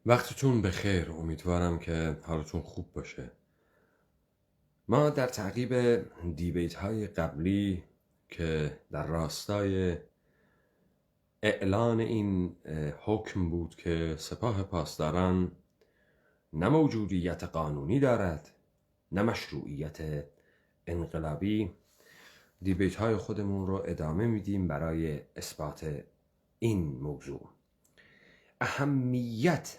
وقتتون بخیر. امیدوارم که حالتون خوب باشه. ما در تعقیب دیبیت های قبلی که در راستای اعلان این حکم بود که سپاه پاسداران نه موجودیت قانونی دارد نه مشروعیت انقلابی، دیبیت های خودمون رو ادامه میدیم برای اثبات این موضوع. اهمیت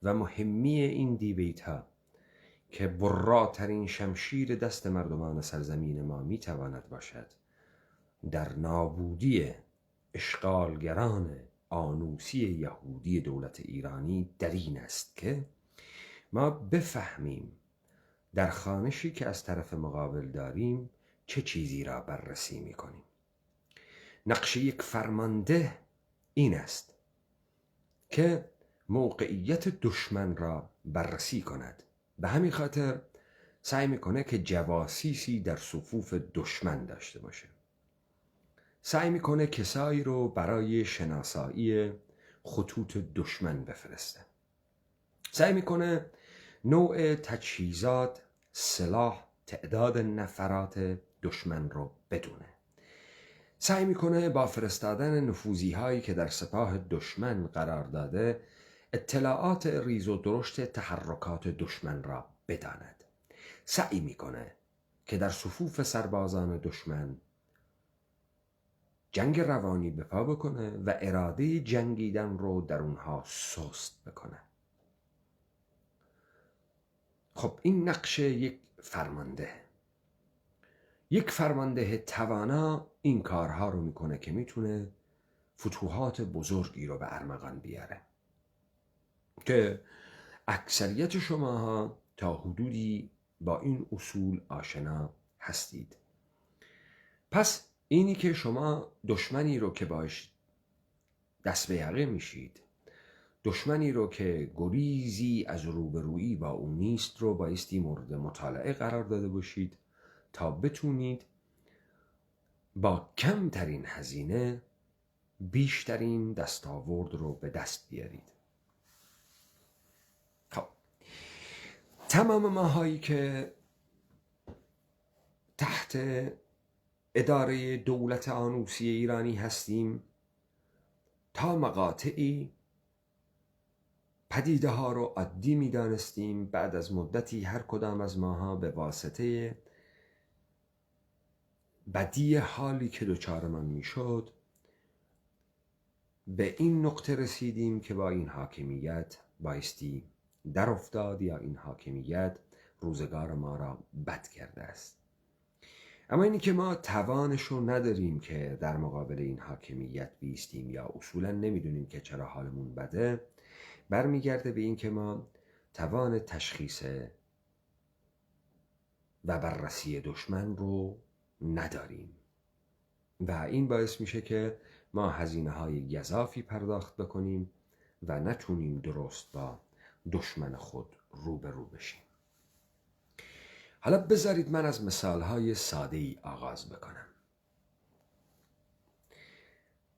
و مهمی این دیبیت ها که براترین شمشیر دست مردمان سرزمین ما میتواند باشد در نابودی اشغالگران آنوسی یهودی دولت ایرانی در این است که ما بفهمیم در خوانشی که از طرف مقابل داریم چه چیزی را بررسی میکنیم. نقش یک فرمانده این است که موقعیت دشمن را بررسی کند. به همین خاطر سعی میکنه که جواسیسی در صفوف دشمن داشته باشه. سعی میکنه کسایی رو برای شناسایی خطوط دشمن بفرسته. سعی میکنه نوع تجهیزات، سلاح، تعداد نفرات دشمن رو بدونه. سعی میکنه با فرستادن نفوذی هایی که در سپاه دشمن قرار داده اطلاعات ریز و درشت تحرکات دشمن را بداند. سعی میکنه که در صفوف سربازان دشمن جنگ روانی به پا بکنه و اراده جنگیدن رو در اونها سست بکنه. خب این نقش یک فرمانده توانا این کارها رو میکنه که میتونه فتوحات بزرگی رو به ارمغان بیاره که اکثریت شماها تا حدودی با این اصول آشنا هستید. پس اینی که شما دشمنی رو که باش دست به یقه میشید، دشمنی رو که گریزی از روبرویی با اون نیست رو بایستی مورد مطالعه قرار داده باشید تا بتونید با کمترین هزینه بیشترین دستاورد رو به دست بیارید. خب تمام ماهایی که تحت اداره دولت آنوسی ایرانی هستیم تا مقاطعی پدیده ها رو عادی می دانستیم. بعد از مدتی هر کدام از ماها به واسطه بدی حالی که دچارمان می شد به این نقطه رسیدیم که با این حاکمیت بایستی در افتاد یا این حاکمیت روزگار ما را بد کرده است. اما اینی که ما توانش رو نداریم که در مقابل این حاکمیت بیستیم یا اصولا نمیدونیم که چرا حالمون بده، برمیگرده به این که ما توان تشخیص و بررسی دشمن رو نداریم و این باعث میشه که ما هزینه های گزافی پرداخت بکنیم و نتونیم درست با دشمن خود روبرو بشیم. حالا بذارید من از مثالهای ساده‌ای آغاز بکنم.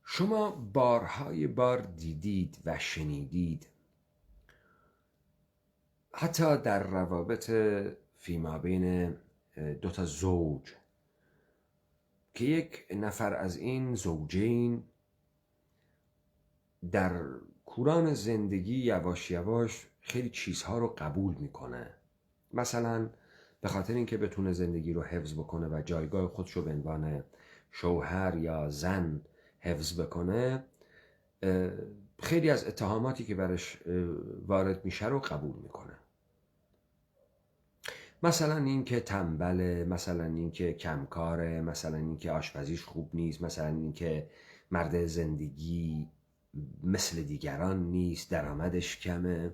شما بارهای بار دیدید و شنیدید، حتی در روابط فیما بین دو تا زوج، که یک نفر از این زوجین در کوران زندگی یواش یواش خیلی چیزها رو قبول میکنه. مثلا به خاطر اینکه بتونه زندگی رو حفظ بکنه و جایگاه خودش رو به عنوان شوهر یا زن حفظ بکنه، خیلی از اتهاماتی که برش وارد میشه رو قبول میکنه. مثلا اینکه تنبله، مثلا اینکه کمکاره، مثلا اینکه آشپزیش خوب نیست، مثلا اینکه مرد زندگی مثل دیگران نیست، درآمدش کمه،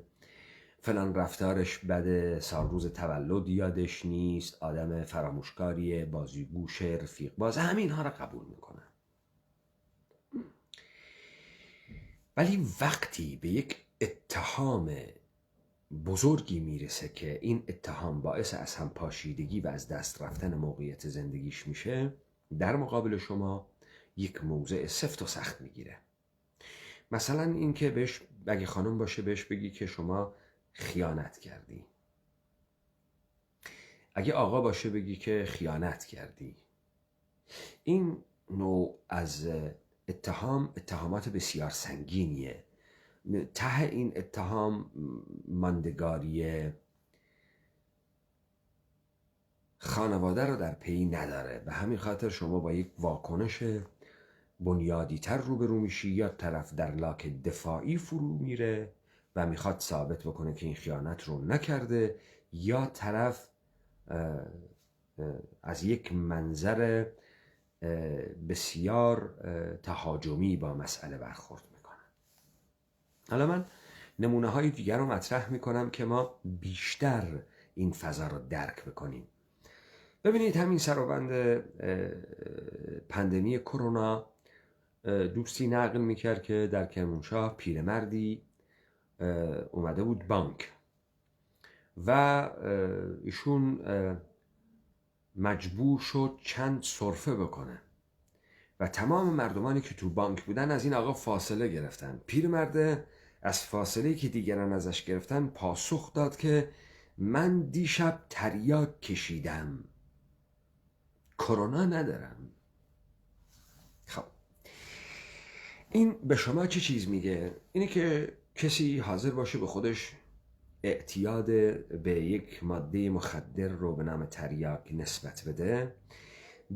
فلان رفتارش بده، سال روز تولد یادش نیست، آدم فراموشکاریه، بازیگوشه، رفیق باز، همین ها را قبول میکنه. ولی وقتی به یک اتهام بزرگی میرسه که این اتهام باعث از هم پاشیدگی و از دست رفتن موقعیت زندگیش میشه، در مقابل شما یک موضع سفت و سخت میگیره. مثلا این که بهش اگه خانم باشه بهش بگی که شما خیانت کردی، اگه آقا باشه بگی که خیانت کردی. این نوع از اتهامات بسیار سنگینیه. ته این اتهام ماندگاری خانواده رو در پی نداره. به همین خاطر شما با یک واکنش بنیادی تر روبرو میشی، یا طرف در لاک دفاعی فرو میره و میخواد ثابت بکنه که این خیانت رو نکرده، یا طرف از یک منظر بسیار تهاجمی با مسئله برخورد میکنه. حالا من نمونه های دیگر رو مطرح میکنم که ما بیشتر این فضا رو درک بکنیم. ببینید همین سربند پندمی کرونا دوستی نقل میکرد که در کرمانشاه پیرمردی اومده بود بانک و ایشون مجبور شد چند سرفه بکنه و تمام مردمانی که تو بانک بودن از این آقا فاصله گرفتن. پیرمرد از فاصله که دیگران ازش گرفتن پاسخ داد که من دیشب تریاک کشیدم، کرونا ندارم. خب این به شما چه چیز میگه؟ اینه که کسی حاضر باشه به خودش اعتیاد به یک ماده مخدر رو به نام تریاک نسبت بده،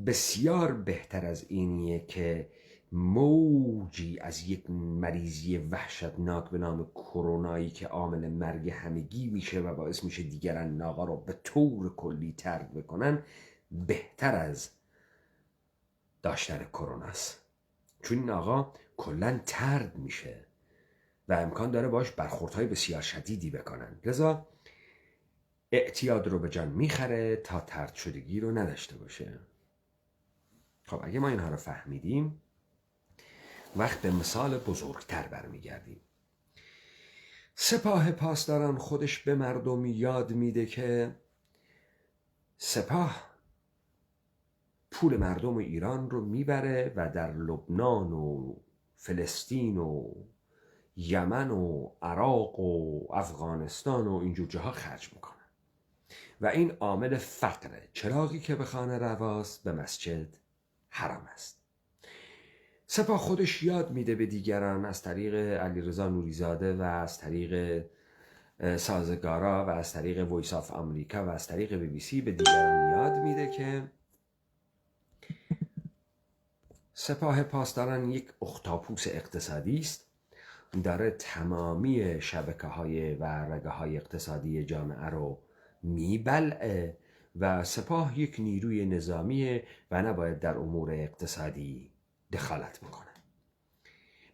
بسیار بهتر از اینیه که موجی از یک مریضی وحشتناک به نام کرونایی که عامل مرگ همگی میشه و باعث میشه دیگران آقا رو به طور کلی ترک بکنن، بهتر از داشتن کروناست. چون این آقا کلن طرد میشه و امکان داره باش برخوردهای بسیار شدیدی بکنن، لذا اعتیاد رو به جان میخره تا طرد شدگی رو نداشته باشه. خب اگه ما اینها رو فهمیدیم، وقت به مثال بزرگتر برمیگردیم. سپاه پاسداران خودش به مردم یاد میده که سپاه پول مردم ایران رو میبره و در لبنان و فلسطین و یمن و عراق و افغانستان و اینجور جاها خرج میکنه و این عامل فقره. چراغی که به خانه رواست به مسجد حرام است. سپاه خودش یاد میده به دیگران از طریق علیرضا نوریزاده و از طریق سازگارا و از طریق وایس آف آمریکا و از طریق BBC به دیگران یاد میده که سپاه پاسداران یک اختاپوس اقتصادی است، داره تمامی شبکه‌های و رگه‌های اقتصادی جامعه رو میبلعه و سپاه یک نیروی نظامیه و نباید در امور اقتصادی دخالت بکنه.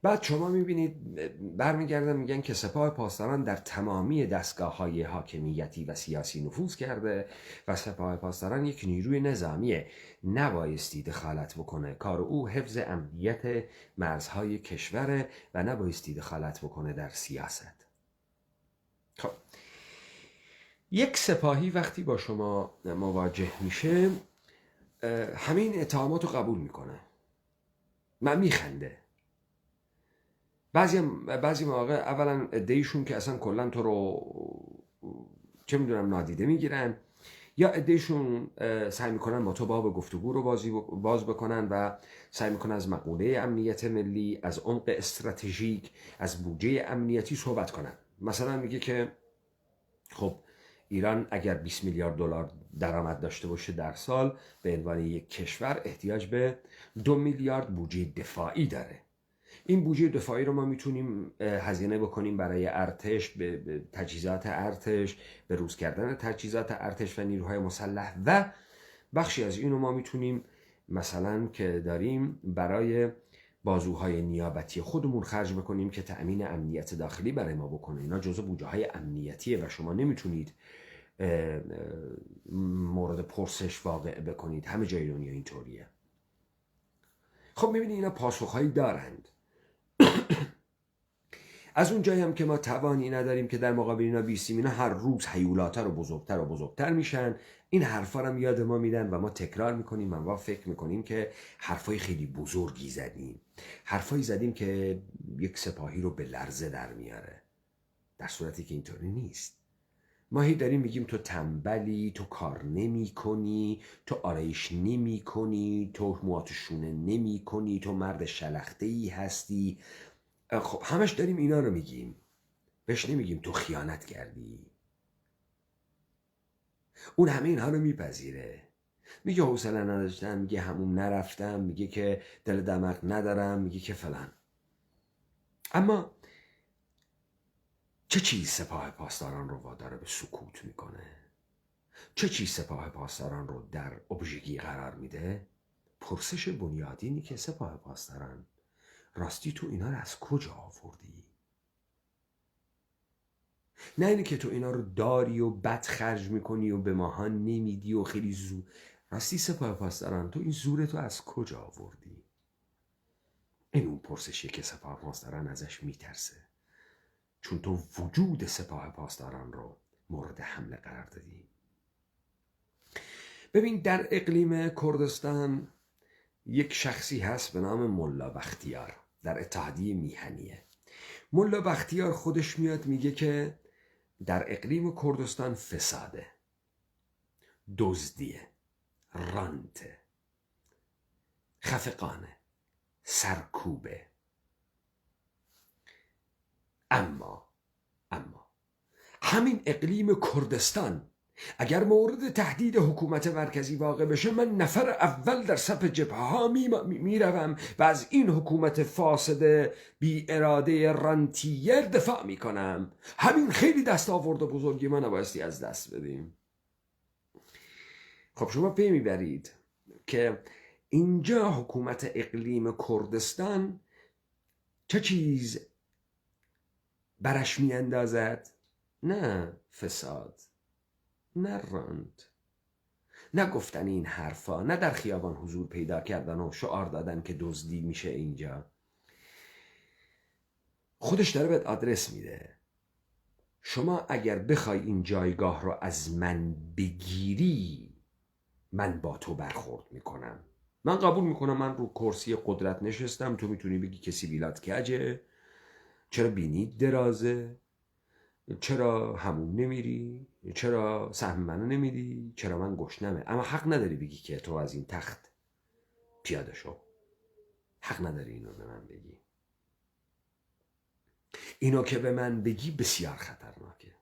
بعد شما میبینید برمیگردن میگن که سپاه پاسداران در تمامی دستگاه‌های حاکمیتی و سیاسی نفوذ کرده و سپاه پاسداران یک نیروی نظامیه، نبایستی دخالت بکنه، کار او حفظ امنیت مرزهای کشوره و نبایستی دخالت بکنه در سیاست. خب یک سپاهی وقتی با شما مواجه میشه همین اتهامات رو قبول میکنه، من میخنده. بعضی مواقع اولا عده‌ایشون که اصلا کلا تو رو چه میدونم نادیده میگیرن، یا عده‌ایشون سعی میکنن با تو باب گفتگو رو باز بکنن و سعی میکنن از مقوله امنیت ملی، از عمق استراتژیک، از بودجه امنیتی صحبت کنن. مثلا میگه که خب ایران اگر 20 میلیارد دلار درآمد داشته باشه در سال، به عنوان یک کشور احتیاج به 2 میلیارد بودجه دفاعی داره. این بودجه دفاعی رو ما میتونیم هزینه بکنیم برای ارتش، به تجهیزات ارتش، به روز کردن تجهیزات ارتش و نیروهای مسلح، و بخشی از اینو ما میتونیم مثلا که داریم برای بازوهای نیابتی خودمون خرج بکنیم که تأمین امنیت داخلی برای ما بکنه. اینا جزء بودجه های امنیتیه و شما نمیتونید مورد پرسش واقع بکنید. همه جای دنیا اینطوریه. خب میبینید اینا پاسخهایی دارند. از اون جایی هم که ما توانی نداریم که در مقابل اینا بیستیم، اینا هر روز هیولاتر و بزرگتر و بزرگتر میشن. این حرفا رو یاد ما میدن و ما تکرار میکنیم و ما فکر میکنیم که حرفای خیلی بزرگی زدیم، حرفایی زدیم که یک سپاهی رو به لرزه در میاره، در صورتی که اینطوری نیست. ما هی داریم میگیم تو تنبلی، تو کار نمی کنی، تو آرایش نمی کنی، تو موهاتو شونه نمی کنی، تو مرد شلخته‌ای هستی. خب همش داریم اینا رو میگیم، بهش نمیگیم تو خیانت کردی. اون همه اینها رو میپذیره، میگه حوصله نداشتم، میگه همون نرفتم، میگه که دل دمق ندارم، میگه که فلان. اما چه چیز سپاه پاسداران رو وادار به سکوت میکنه؟ چه چیز سپاه پاسداران رو در ابژگی قرار میده؟ پرسش بنیادینی که سپاه پاسداران، راستی تو اینا رو از کجا آوردی؟ نه اینه که تو اینا رو داری و بد خرج میکنی و به ماها نمیدی و خیلی زور. راستی سپاه پاسداران، تو این زورتو از کجا آوردی؟ این اون پرسشیه که سپاه پاسداران ازش میترسه، چون تو وجود سپاه پاسداران رو مورد حمله قرار دادی. ببین، در اقلیم کردستان یک شخصی هست به نام ملا بختیار، در اتحادیه میهنیه. ملا بختیار خودش میاد میگه که در اقلیم کردستان فساده، دزدیه، رانته، خفقانه، سرکوبه. اما همین اقلیم کردستان اگر مورد تهدید حکومت مرکزی واقع بشه، من نفر اول در صف جبهه ها میروم و از این حکومت فاسد بی اراده رانتیر دفاع میکنم. همین خیلی دستاورد بزرگی ما نبایستی از دست بدیم. خب شما پی میبرید که اینجا حکومت اقلیم کردستان چه چیز برش میاندازد؟ نه فساد، نه راند، نه گفتن این حرفا، نه در خیابان حضور پیدا کردن و شعار دادن که دزدی میشه. اینجا خودش داره بهت آدرس میده. شما اگر بخوای این جایگاه رو از من بگیری، من با تو برخورد میکنم. من قبول میکنم من رو کرسی قدرت نشستم، تو میتونی بگی کسی بیلات کجه، چرا بینید درازه، چرا همون نمیری، چرا سهم منو نمیدی، چرا من گشنمه. اما حق نداری بگی که تو از این تخت پیاده شو. حق نداری اینو به من بگی. اینو که به من بگی بسیار خطرناکه.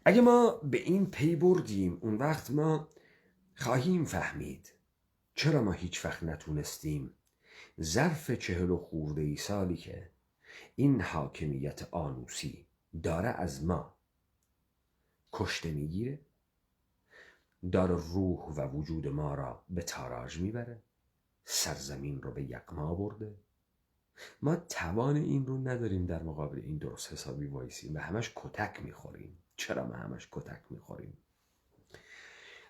اگه ما به این پی بردیم، اون وقت ما خواهیم فهمید چرا ما هیچ وقت نتونستیم ظرف 40 خورده ای سالی که این حاکمیت آنوسی داره از ما کشته میگیره، داره روح و وجود ما را به تاراج میبره، سرزمین رو به یغما برده. ما توان این رو نداریم در مقابل این درست حسابی وایسیم و همش کتک میخوریم. چرا ما همش کتک میخوریم؟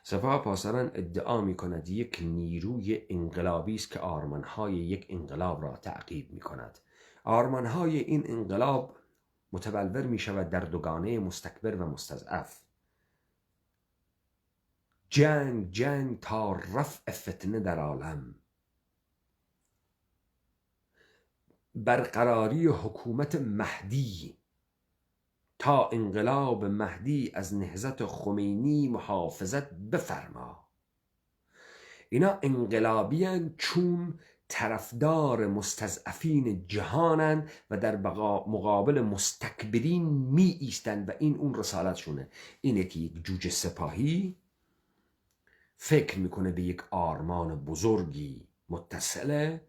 سپاه پاسداران ادعا میکند یک نیروی انقلابی است که آرمانهای یک انقلاب را تعقیب میکند. آرمانهای این انقلاب متبلور میشود در دوگانه مستکبر و مستضعف. جنگ تا رفع فتنه در عالم، برقراری حکومت مهدی تا انقلاب مهدی از نهضت خمینی محافظت بفرما. اینا انقلابیان چون طرفدار مستضعفین جهانن و در مقابل مستکبرین می ایستن و این اون رسالتشونه. اینه که یک جوجه سپاهی فکر میکنه به یک آرمان بزرگی متصله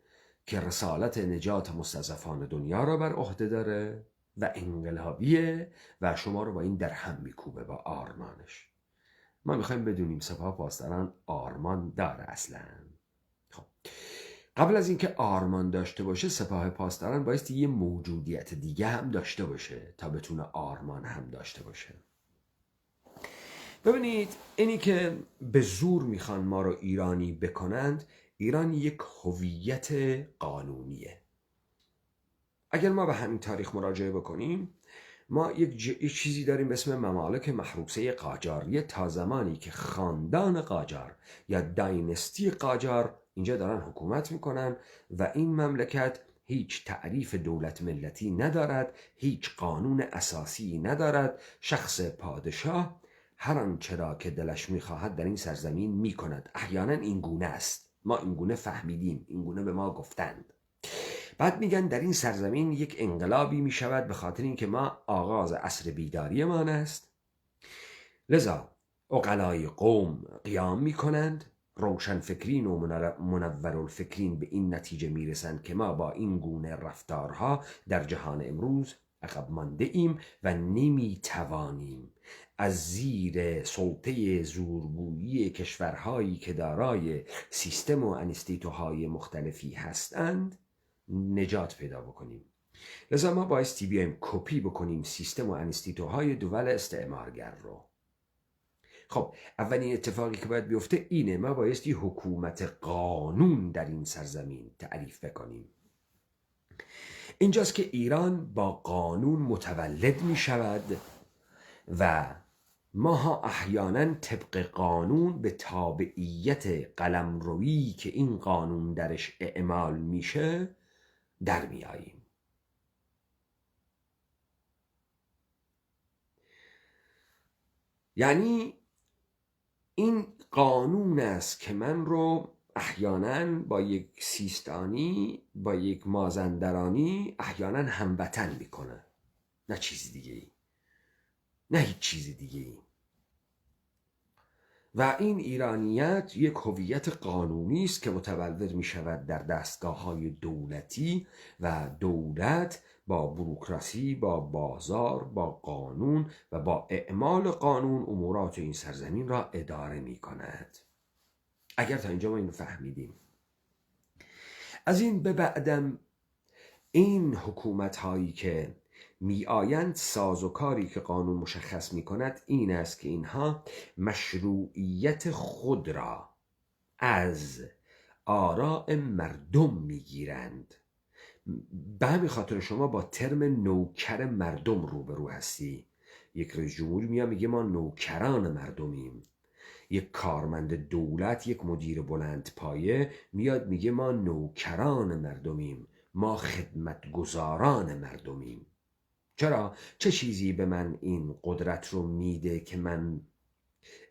که رسالت نجات مستضعفان دنیا را بر عهده داره و انقلابیه و شما رو با این در هم میکوبه با آرمانش. ما میخوایم بدونیم سپاه پاسداران آرمان داره اصلا. خب قبل از اینکه آرمان داشته باشه، سپاه پاسداران بایستی یه موجودیت دیگه هم داشته باشه تا بتونه آرمان هم داشته باشه. ببینید، اینی که به زور میخوان ما رو ایرانی بکنند، ایران یک هویت قانونیه. اگر ما به همین تاریخ مراجعه بکنیم، ما یک چیزی داریم به اسم ممالک محروسه قاجار. تا زمانی که خاندان قاجار یا داینستی قاجار اینجا دارن حکومت میکنن و این مملکت هیچ تعریف دولت ملتی ندارد، هیچ قانون اساسی ندارد، شخص پادشاه هر آنچه را که دلش میخواهد در این سرزمین میکند. احیانا این گونه است، ما این گونه فهمیدیم، این گونه به ما گفتند. بعد میگن در این سرزمین یک انقلابی میشود به خاطر اینکه ما آغاز عصر بیداری ما است، لذا عقلای قوم قیام میکنند، روشنفکرین و منورالفکرین به این نتیجه میرسند که ما با این گونه رفتارها در جهان امروز عقب مانده ایم و نمیتوانیم از زیر سلطه زورگویی کشورهایی که دارای سیستم و انستیتوهای مختلفی هستند نجات پیدا بکنیم. لذا ما بایستی بیایم کپی بکنیم سیستم و انستیتوهای دول استعمارگر رو. خب اولین اتفاقی که باید بیفته اینه، ما بایستی حکومت قانون در این سرزمین تعریف بکنیم. اینجاست که ایران با قانون متولد می شود و ماها احیانا طبق قانون به تابعیت قلمرویی که این قانون درش اعمال میشه در می آییم. یعنی این قانون است که من رو احیانا با یک سیستانی، با یک مازندرانی احیانا هموطن میکنه، نه چیز دیگه ای، نه هیچ چیز دیگه ای. و این ایرانیت یک هویت قانونی است که متولد می شود در دستگاه‌های دولتی و دولت با بوروکراسی، با بازار، با قانون و با اعمال قانون امورات این سرزمین را اداره می کند. اگر تا اینجا ما اینو فهمیدیم، از این به بعدم این حکومت هایی که می آیند، سازوکاری که قانون مشخص می کند این است که اینها مشروعیت خود را از آراء مردم می گیرند. به همین خاطر شما با ترم نوکر مردم روبرو هستی. یک رئیس جمهوری میاد میگه ما نوکران مردمیم. یک کارمند دولت، یک مدیر بلند پایه میاد میگه ما نوکران مردمیم، ما خدمتگزاران مردمیم. چرا؟ چه چیزی به من این قدرت رو میده که من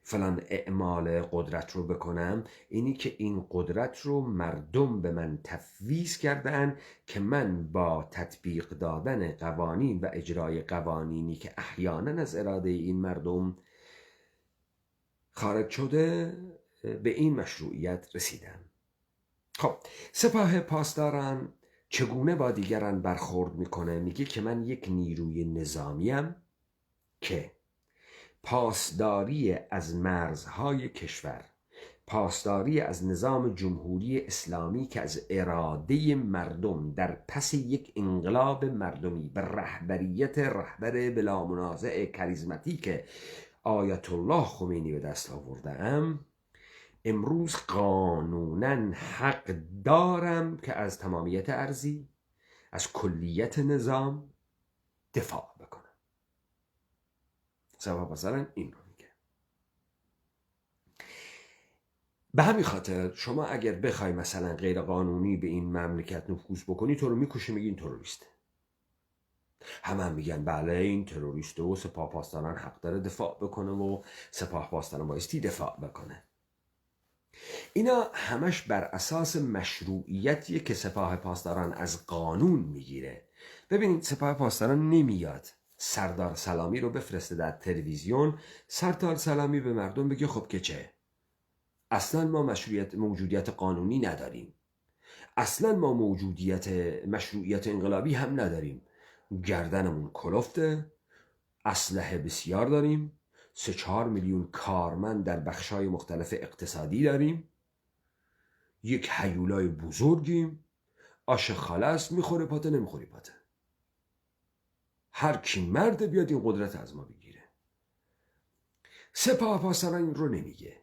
فلان اعمال قدرت رو بکنم؟ اینی که این قدرت رو مردم به من تفویض کردن که من با تطبیق دادن قوانین و اجرای قوانینی که احیانا از اراده این مردم خارج شده به این مشروعیت رسیدم. خب سپاه پاسداران چگونه با دیگران برخورد میکنه؟ میگه که من یک نیروی نظامیم که پاسداری از مرزهای کشور، پاسداری از نظام جمهوری اسلامی که از اراده مردم در پس یک انقلاب مردمی به رهبریت رهبر بلا منازع کاریزماتیک آیت الله خمینی به دست آوردم، امروز قانونا حق دارم که از تمامیت ارضی، از کلیت نظام دفاع بکنم. سبب مثلا این رو میگه. به همین خاطر شما اگر بخوای مثلا غیر قانونی به این مملکت نفوذ بکنی، تو رو میکشه، میگی این تروریسته. همه میگن بله این تروریسته و سپاه پاسداران حق داره دفاع بکنه و سپاه پاسداران بایستی دفاع بکنه. اینا همش بر اساس مشروعیتیه که سپاه پاسداران از قانون میگیره. ببینید سپاه پاسداران نمیاد سردار سلامی رو بفرسته در تلویزیون، سردار سلامی به مردم بگه خب که چه؟ اصلا ما موجودیت قانونی نداریم، اصلا ما مشروعیت انقلابی هم نداریم، گردنمون کلفته، اسلحه بسیار داریم، 3-4 میلیون کارمند در بخشای مختلف اقتصادی داریم، یک هیولای بزرگیم، آش خاله است، میخوره پاته نمیخوری پاته، هر کی مرد بیاد این قدرت از ما بگیره. سپاه پاسداران این رو نمیگه.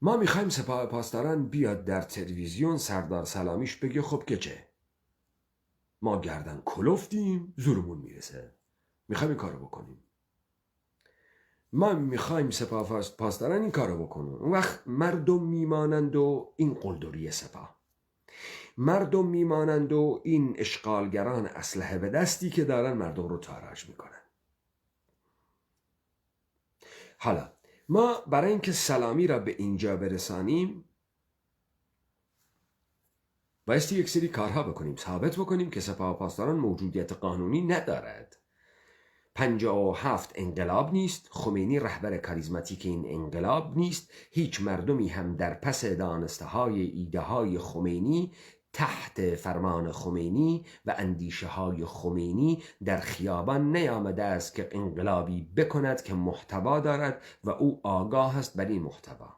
ما میخوایم سپاه پاسداران بیاد در تلویزیون سردار سلامیش بگه خب که چه؟ ما گردن کلفتیم، زورمون میرسه، میخوایم این کارو بکنیم. ما میخوایم سپاه پاسداران این کارو بکنن. اون وقت مردم میمانند و این قلدری سپاه، مردم میمانند و این اشغالگران اسلحه به دستی که دارن مردم رو تاراج میکنن. حالا ما برای اینکه سلامی را به اینجا برسانیم بایستی یک سری کارها بکنیم، ثابت بکنیم که سپاه پاسداران موجودیت قانونی ندارد. 57 انقلاب نیست، خمینی رهبر کاریزماتیک این انقلاب نیست، هیچ مردمی هم در پس دانسته های ایده های خمینی تحت فرمان خمینی و اندیشه های خمینی در خیابان نیامده است که انقلابی بکند که محتوا دارد و او آگاه است بر این محتوا.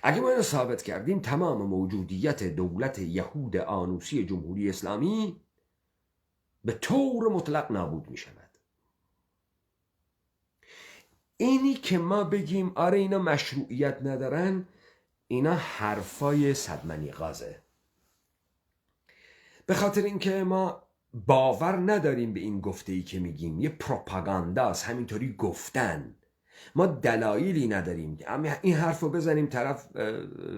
اگه ما اینو ثابت کردیم تمام موجودیت دولت یهود آنوسی جمهوری اسلامی به طور مطلق نابود می شود. اینی که ما بگیم آره اینا مشروعیت ندارن، اینا حرفای صدمنی غازه. به خاطر اینکه ما باور نداریم به این گفته‌ای که میگیم، یه پروپاگانداست، همینطوری گفتن. ما دلایلی نداریم این حرف رو بزنیم طرف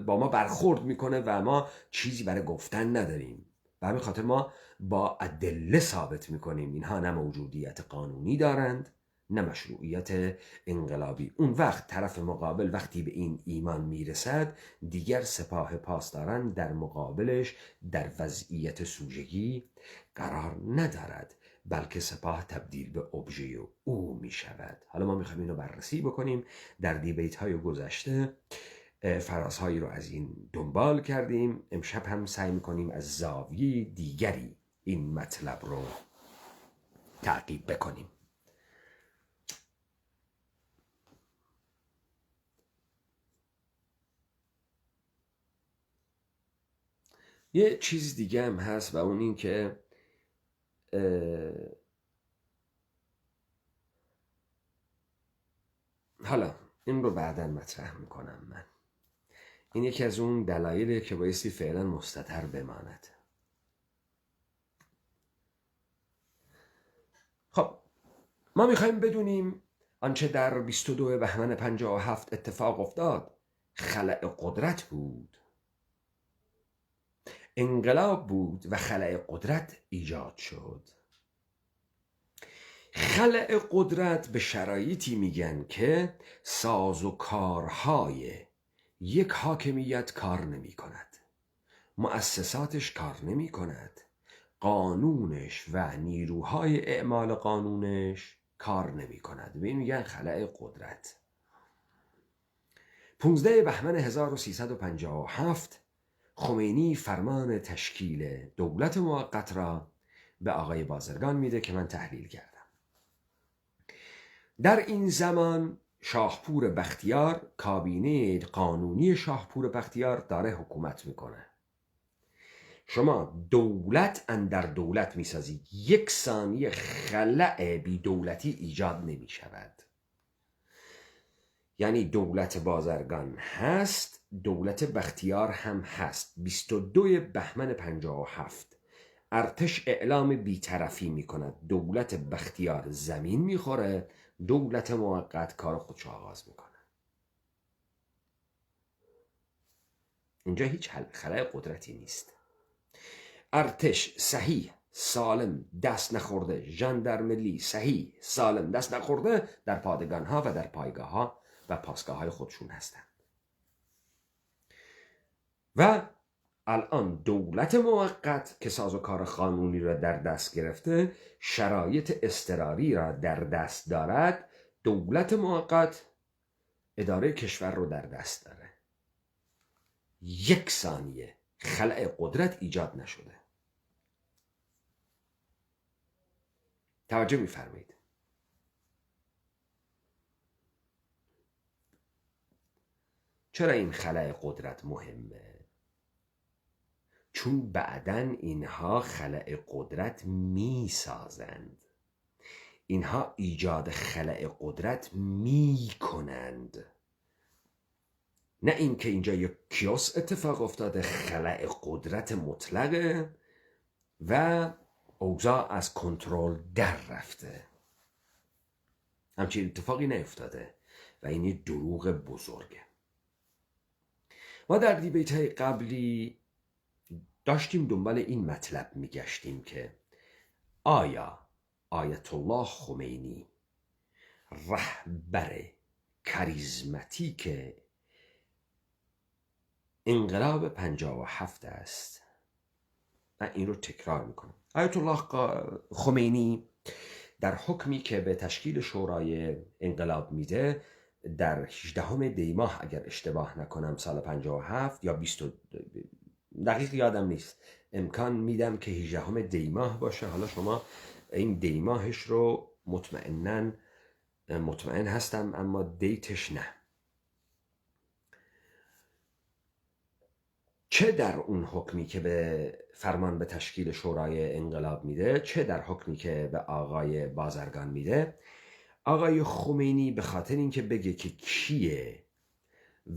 با ما برخورد میکنه و ما چیزی برای گفتن نداریم. به همین خاطر ما با ادله ثابت میکنیم اینها نه موجودیت قانونی دارند نه مشروعیت انقلابی. اون وقت طرف مقابل وقتی به این ایمان میرسد دیگر سپاه پاسداران در مقابلش در وضعیت سوژگی قرار ندارد، بلکه سپاه تبدیل به ابژه او می شود. حالا ما میخوایم اینو بررسی بکنیم. در دیبیت های گذشته فرازهایی رو از این دنبال کردیم، امشب هم سعی میکنیم از زاویه دیگری این مطلب رو تعقیب بکنیم. یه چیز دیگه هم هست و اون این که حالا این رو بعداً مطرح میکنم من. این یکی از اون دلایلیه که بایستی فعلا مستتر بماند. خب ما میخوایم بدونیم آنچه در 22 بهمن 57 اتفاق افتاد خلأ قدرت بود، انقلاب بود و خلأ قدرت ایجاد شد. خلأ قدرت به شرایطی میگن که ساز و کارهای یک حاکمیت کار نمی کند، مؤسساتش کار نمی کند، قانونش و نیروهای اعمال قانونش کار نمی کند. به این میگن خلأ قدرت. 15 بهمن 1357 خمینی فرمان تشکیل دولت موقت را به آقای بازرگان میده که من تحلیل کردم. در این زمان شاهپور بختیار، کابینه قانونی شاهپور بختیار داره حکومت میکنه. شما دولت اندر دولت میسازید، یک ثانیه خلأ بی دولتی ایجاد نمی شود. یعنی دولت بازرگان هست، دولت بختیار هم هست. 22 بهمن 57 ارتش اعلام بی‌طرفی میکند، دولت بختیار زمین میخوره، دولت موقت کار خودش آغاز میکنه. اینجا هیچ خلأ قدرتی نیست. ارتش صحیح سالم دست نخورده، ژاندارمری صحیح سالم دست نخورده، در پادگانها و در پایگاه ها و پاسگاه های خودشون هستند. و الان دولت موقت که سازوکار قانونی را در دست گرفته، شرایط اضطراری را در دست دارد، دولت موقت اداره کشور رو در دست داره. یک ثانیه خلأ قدرت ایجاد نشده. توجه می‌فرمایید. چرا این خلأ قدرت مهمه؟ چون بعداً اینها خلأ قدرت میسازند، اینها ایجاد خلأ قدرت میکنند. نه اینکه اینجا یک کیوس اتفاق افتاده خلأ قدرت مطلقه، و اوضاع از کنترل در رفته. همچین اتفاقی نیفتاده و این یه دروغ بزرگه. ما در دیبیت های قبلی داشتیم دنبال این مطلب میگشتیم که آیا آیت الله خمینی رهبر کاریزماتیک انقلاب 57 است؟ من این رو تکرار میکنم. آیت الله خمینی در حکمی که به تشکیل شورای انقلاب میده در 18 دی ماه اگر اشتباه نکنم سال 57 یا 20 دقیق یادم نیست، امکان میدم که 18 دی ماه باشه. حالا شما این دی ماهش رو مطمئن هستم اما دیتش نه. چه در اون حکمی که به فرمان به تشکیل شورای انقلاب میده، چه در حکمی که به آقای بازرگان میده، آقای خمینی به خاطر اینکه بگه که کیه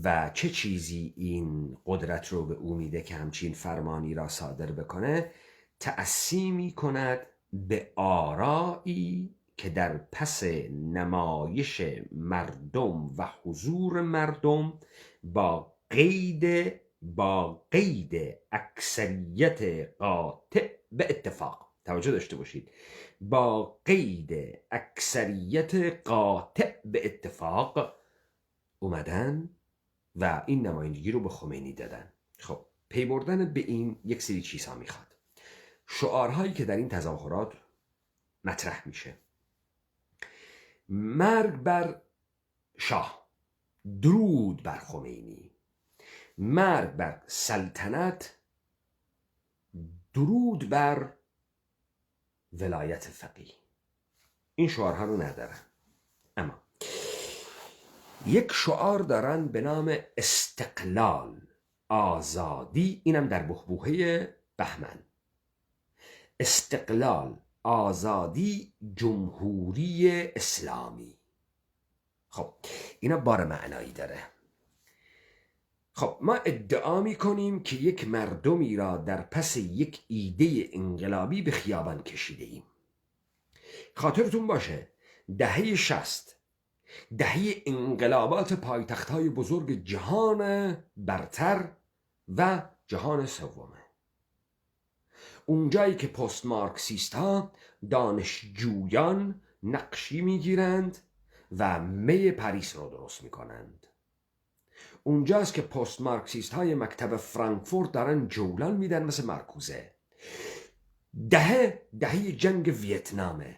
و چه چیزی این قدرت رو به او میده که همچین فرمانی را صادر بکنه، تأسی میکند به آرایی که در پس نمایش مردم و حضور مردم با قید اکثریت قاطع به اتفاق، توجه داشته باشید، با قید اکثریت قاطع به اتفاق اومدن و این نمایندگی رو به خمینی دادن. خب پی بردن به این یک سری چیزها میخواد. شعارهایی که در این تظاهرات مطرح میشه: مرگ بر شاه، درود بر خمینی، مرگ بر سلطنت، درود بر ولایت فقیه. این شعارها رو ندارن، اما یک شعار دارن به نام استقلال، آزادی. اینم در بحبوحه بهمن: استقلال، آزادی، جمهوری اسلامی. خب اینا بار معنایی داره. خب ما ادعا میکنیم که یک مردمی را در پس یک ایده انقلابی به خیابان کشیده ایم. خاطرتون باشه دهه 60 دهه انقلابات پایتخت‌های بزرگ جهان برتر و جهان سومه. اونجایی که پست مارکسیست ها دانشجویان نقشی میگیرند و می پاریس رو درست میکنند. اونجاست که پست مارکسیست های مکتب فرانکفورت دارن جولان میدن مثل مارکوزه. دهه جنگ ویتنامه.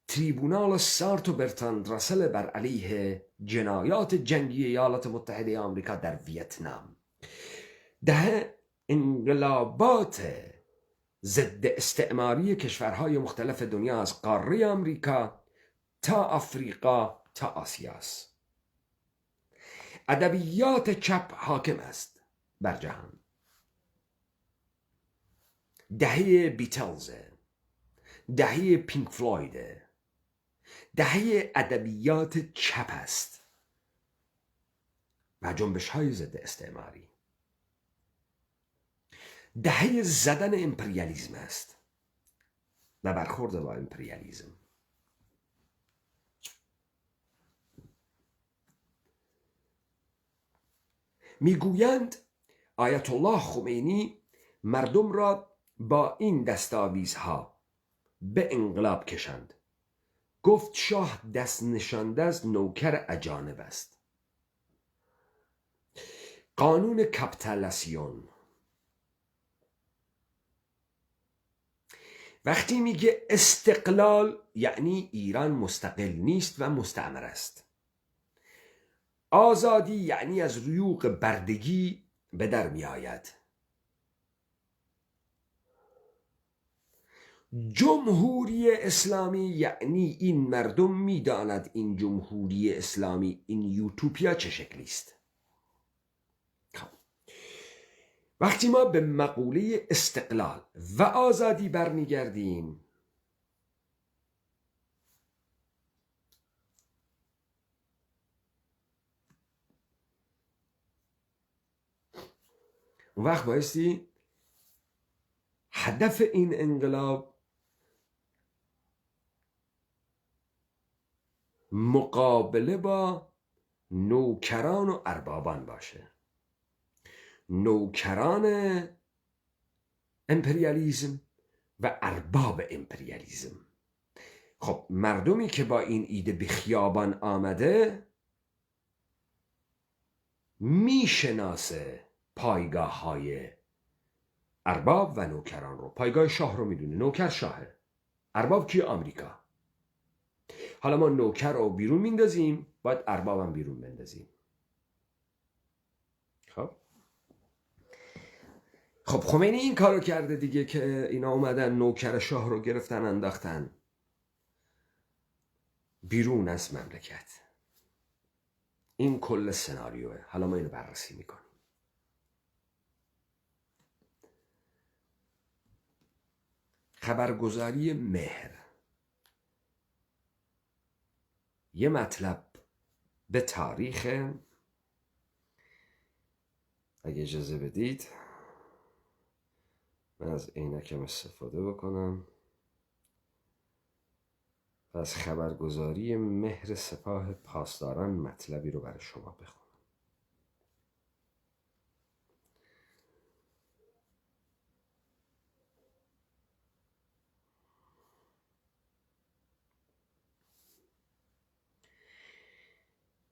تریبونال سارت و برتراند راسل بر علیه جنایات جنگی ایالات متحده آمریکا در ویتنام. انقلابات ضد استعماری کشورهای مختلف دنیا از قاره آمریکا تا آفریقا تا آسیاست. ادبیات چپ حاکم است بر جهان. دهه بیتلزه، دهه پینک فلویده، دهه ادبیات چپ است و جنبش های ضد استعماری. دهه زدن امپریالیزم است و برخورد با امپریالیزم. میگویند آیت الله خمینی مردم را با این دستاویزها به انقلاب کشند. گفت شاه دست نشانده از نوکر اجانب است. قانون کپیتولاسیون. وقتی میگه استقلال یعنی ایران مستقل نیست و مستعمر است. آزادی یعنی از ریوق بردگی به در می آید. جمهوری اسلامی یعنی این مردم می داند این جمهوری اسلامی، این یوتوپیا چه شکلی است. وقتی ما به مقوله استقلال و آزادی برمیگردیم، اون وقت بایستی هدف این انقلاب مقابله با نوکران و اربابان باشه. نوکران امپریالیزم و ارباب امپریالیزم. خب مردمی که با این ایده به خیابان آمده میشناسه پایگاه های ارباب و نوکران رو. پایگاه شاه رو میدونه، نوکر شاهه، ارباب کی؟ آمریکا. حالا ما نوکر رو بیرون میندازیم، باید اربابم بیرون بندازیم. خب خمینی این کارو کرده دیگه که اینا اومدن نوکر شاه رو گرفتن انداختن بیرون از مملکت. این کل سناریوه. حالا ما اینو بررسی میکنیم. خبرگزاری مهر. یه مطلب به تاریخ، اگه اجازه بدید من از عینکم استفاده بکنم و از خبرگزاری مهر سپاه پاسداران مطلبی رو برای شما بخونم.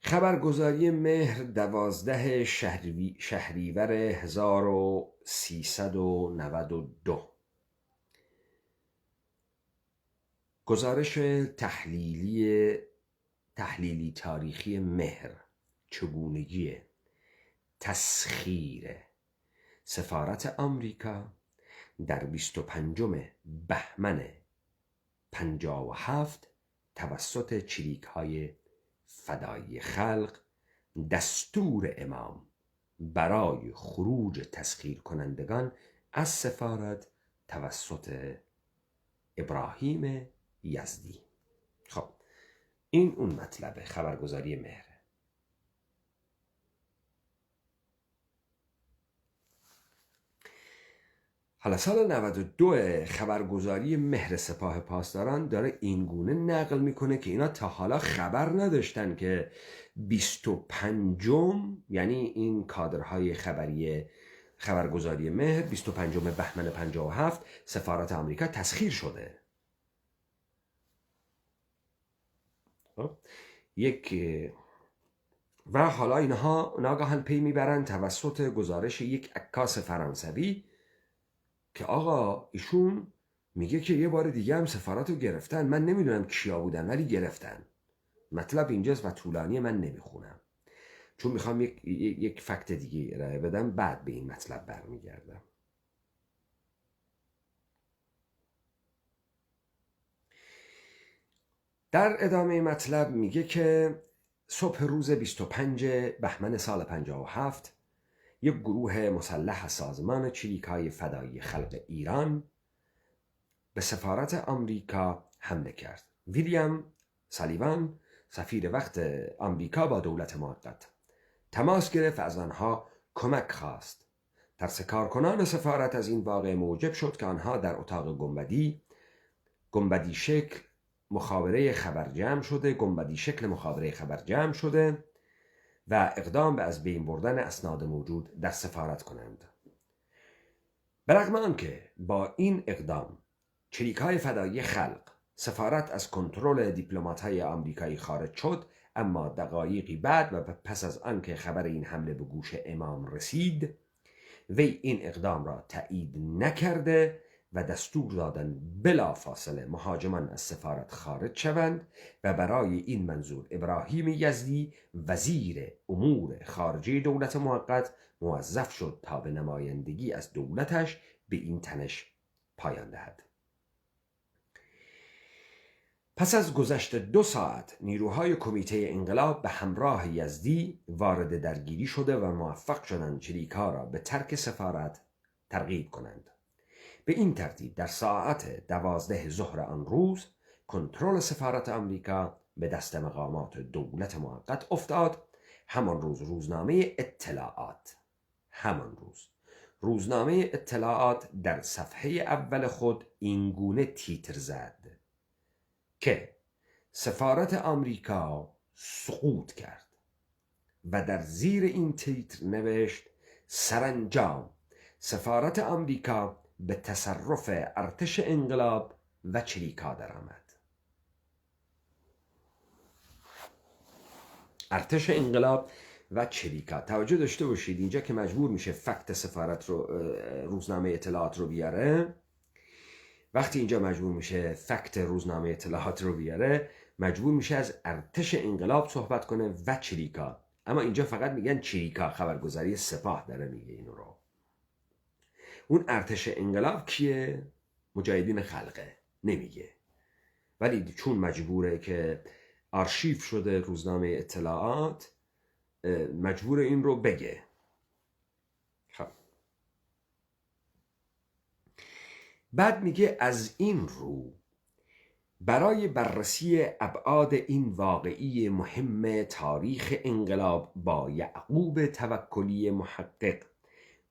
خبرگزاری مهر 12 شهریور 1392. گزارش تحلیلی تاریخی مهر. چگونگی تسخیر سفارت آمریکا در 25 بهمن 57 توسط چریک‌های فدایی خلق دستور امام برای خروج تسخیر کنندگان از سفارت توسط ابراهیم یزدی. خب این اون مطلب خبرگزاری مهر. حالا سال 92 خبرگزاری مهر سپاه پاسداران داره اینگونه نقل میکنه که اینا تا حالا خبر نداشتن که 25م، یعنی این کادرهای خبرگزاری مهر 25 بهمن 57 سفارت آمریکا تسخیر شده. و حالا اینها ناگهان پی میبرن توسط گزارش یک عکاس فرانسوی که آقا ایشون میگه که یه بار دیگه هم سفارت رو گرفتن. من نمیدونم کیا بودن ولی گرفتن. مطلب اینجاست و طولانی، من نمیخونم چون میخوام یک فکت دیگه ارائه بدم، بعد به این مطلب برمیگردم. در ادامه مطلب میگه که صبح روز 25 بهمن سال 57 یک گروه مسلح سازمان چریک‌های فدایی خلق ایران به سفارت آمریکا حمله کرد. ویلیام سالیوان سفیر وقت آمریکا با دولت موقت تماس گرفت و از آنها کمک خواست. ترس کارکنان سفارت از این واقعه موجب شد که آنها در اتاق گنبدی شکل مخابره خبر جمع شده و اقدام به از بین بردن اسناد موجود در سفارت کنند. برغم آنکه با این اقدام چریک‌های فدایی خلق سفارت از کنترل دیپلمات‌های آمریکایی خارج شد، اما دقایقی بعد و پس از آنکه خبر این حمله به گوش امام رسید، وی این اقدام را تایید نکرده و دستور دادن بلافاصله مهاجمان از سفارت خارج شوند و برای این منظور ابراهیم یزدی وزیر امور خارجه دولت موقت موظف شد تا به نمایندگی از دولتش به این تنش پایان دهد. پس از گذشت 2 ساعت نیروهای کمیته انقلاب به همراه یزدی وارد درگیری شده و موفق شدند چریک‌ها را به ترک سفارت ترغیب کنند. به این ترتیب در ساعت 12 ظهر آن روز کنترل سفارت آمریکا به دست مقامات دولت موقت افتاد. همان روز روزنامه اطلاعات روزنامه اطلاعات در صفحه اول خود اینگونه تیتر زد که سفارت آمریکا سقوط کرد و در زیر این تیتر نوشت سرانجام سفارت آمریکا به تصرف ارتش انقلاب و چریکا درآمد. ارتش انقلاب و چریکا، توجه داشته باشید اینجا که مجبور میشه فکت سفارت رو، روزنامه اطلاعات رو بیاره. وقتی اینجا مجبور میشه فکت روزنامه اطلاعات رو بیاره، مجبور میشه از ارتش انقلاب صحبت کنه و چریکا. اما اینجا فقط میگن چریکا، خبرگزاری سپاه داره میگه اینو رو. اون ارتش انقلاب کیه؟ مجاهدین خلقه نمیگه، ولی چون مجبوره که آرشیو شده روزنامه اطلاعات، مجبور این رو بگه. خب بعد میگه از این رو برای بررسی ابعاد این واقعی مهم تاریخ انقلاب با یعقوب توکلی محقق،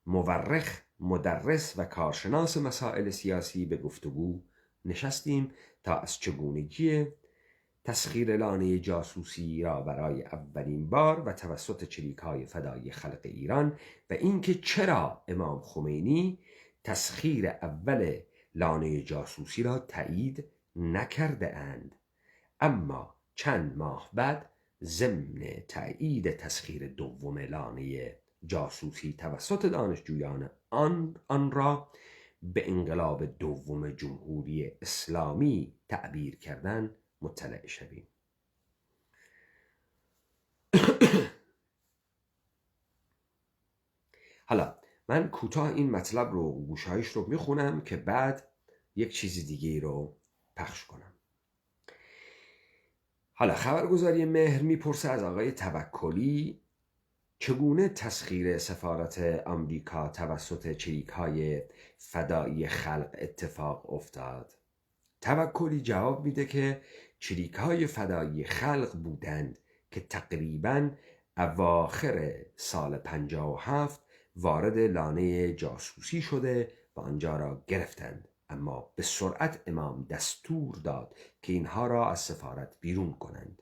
مورخ، مدرس و کارشناس مسائل سیاسی به گفتگو نشستیم تا از چگونگی تسخیر لانه جاسوسی را برای اولین بار و توسط چریک‌های فدایی خلق ایران و اینکه چرا امام خمینی تسخیر اول لانه جاسوسی را تایید نکرده اند، اما چند ماه بعد ضمن تایید تسخیر دوم لانه جاسوسی توسط دانشجویان آن را به انقلاب دوم جمهوری اسلامی تعبیر کردن مطلع شویم. حالا من کوتاه این مطلب رو، گوشهایش رو میخونم که بعد یک چیز دیگه رو پخش کنم. حالا خبرگزاری مهر میپرسه از آقای توکلی چگونه تسخیر سفارت آمریکا توسط چریک‌های فدایی خلق اتفاق افتاد. توکلی جواب میده که چریک‌های فدایی خلق بودند که تقریباً اواخر سال 57 وارد لانه جاسوسی شده و آنجا را گرفتند، اما به سرعت امام دستور داد که اینها را از سفارت بیرون کنند.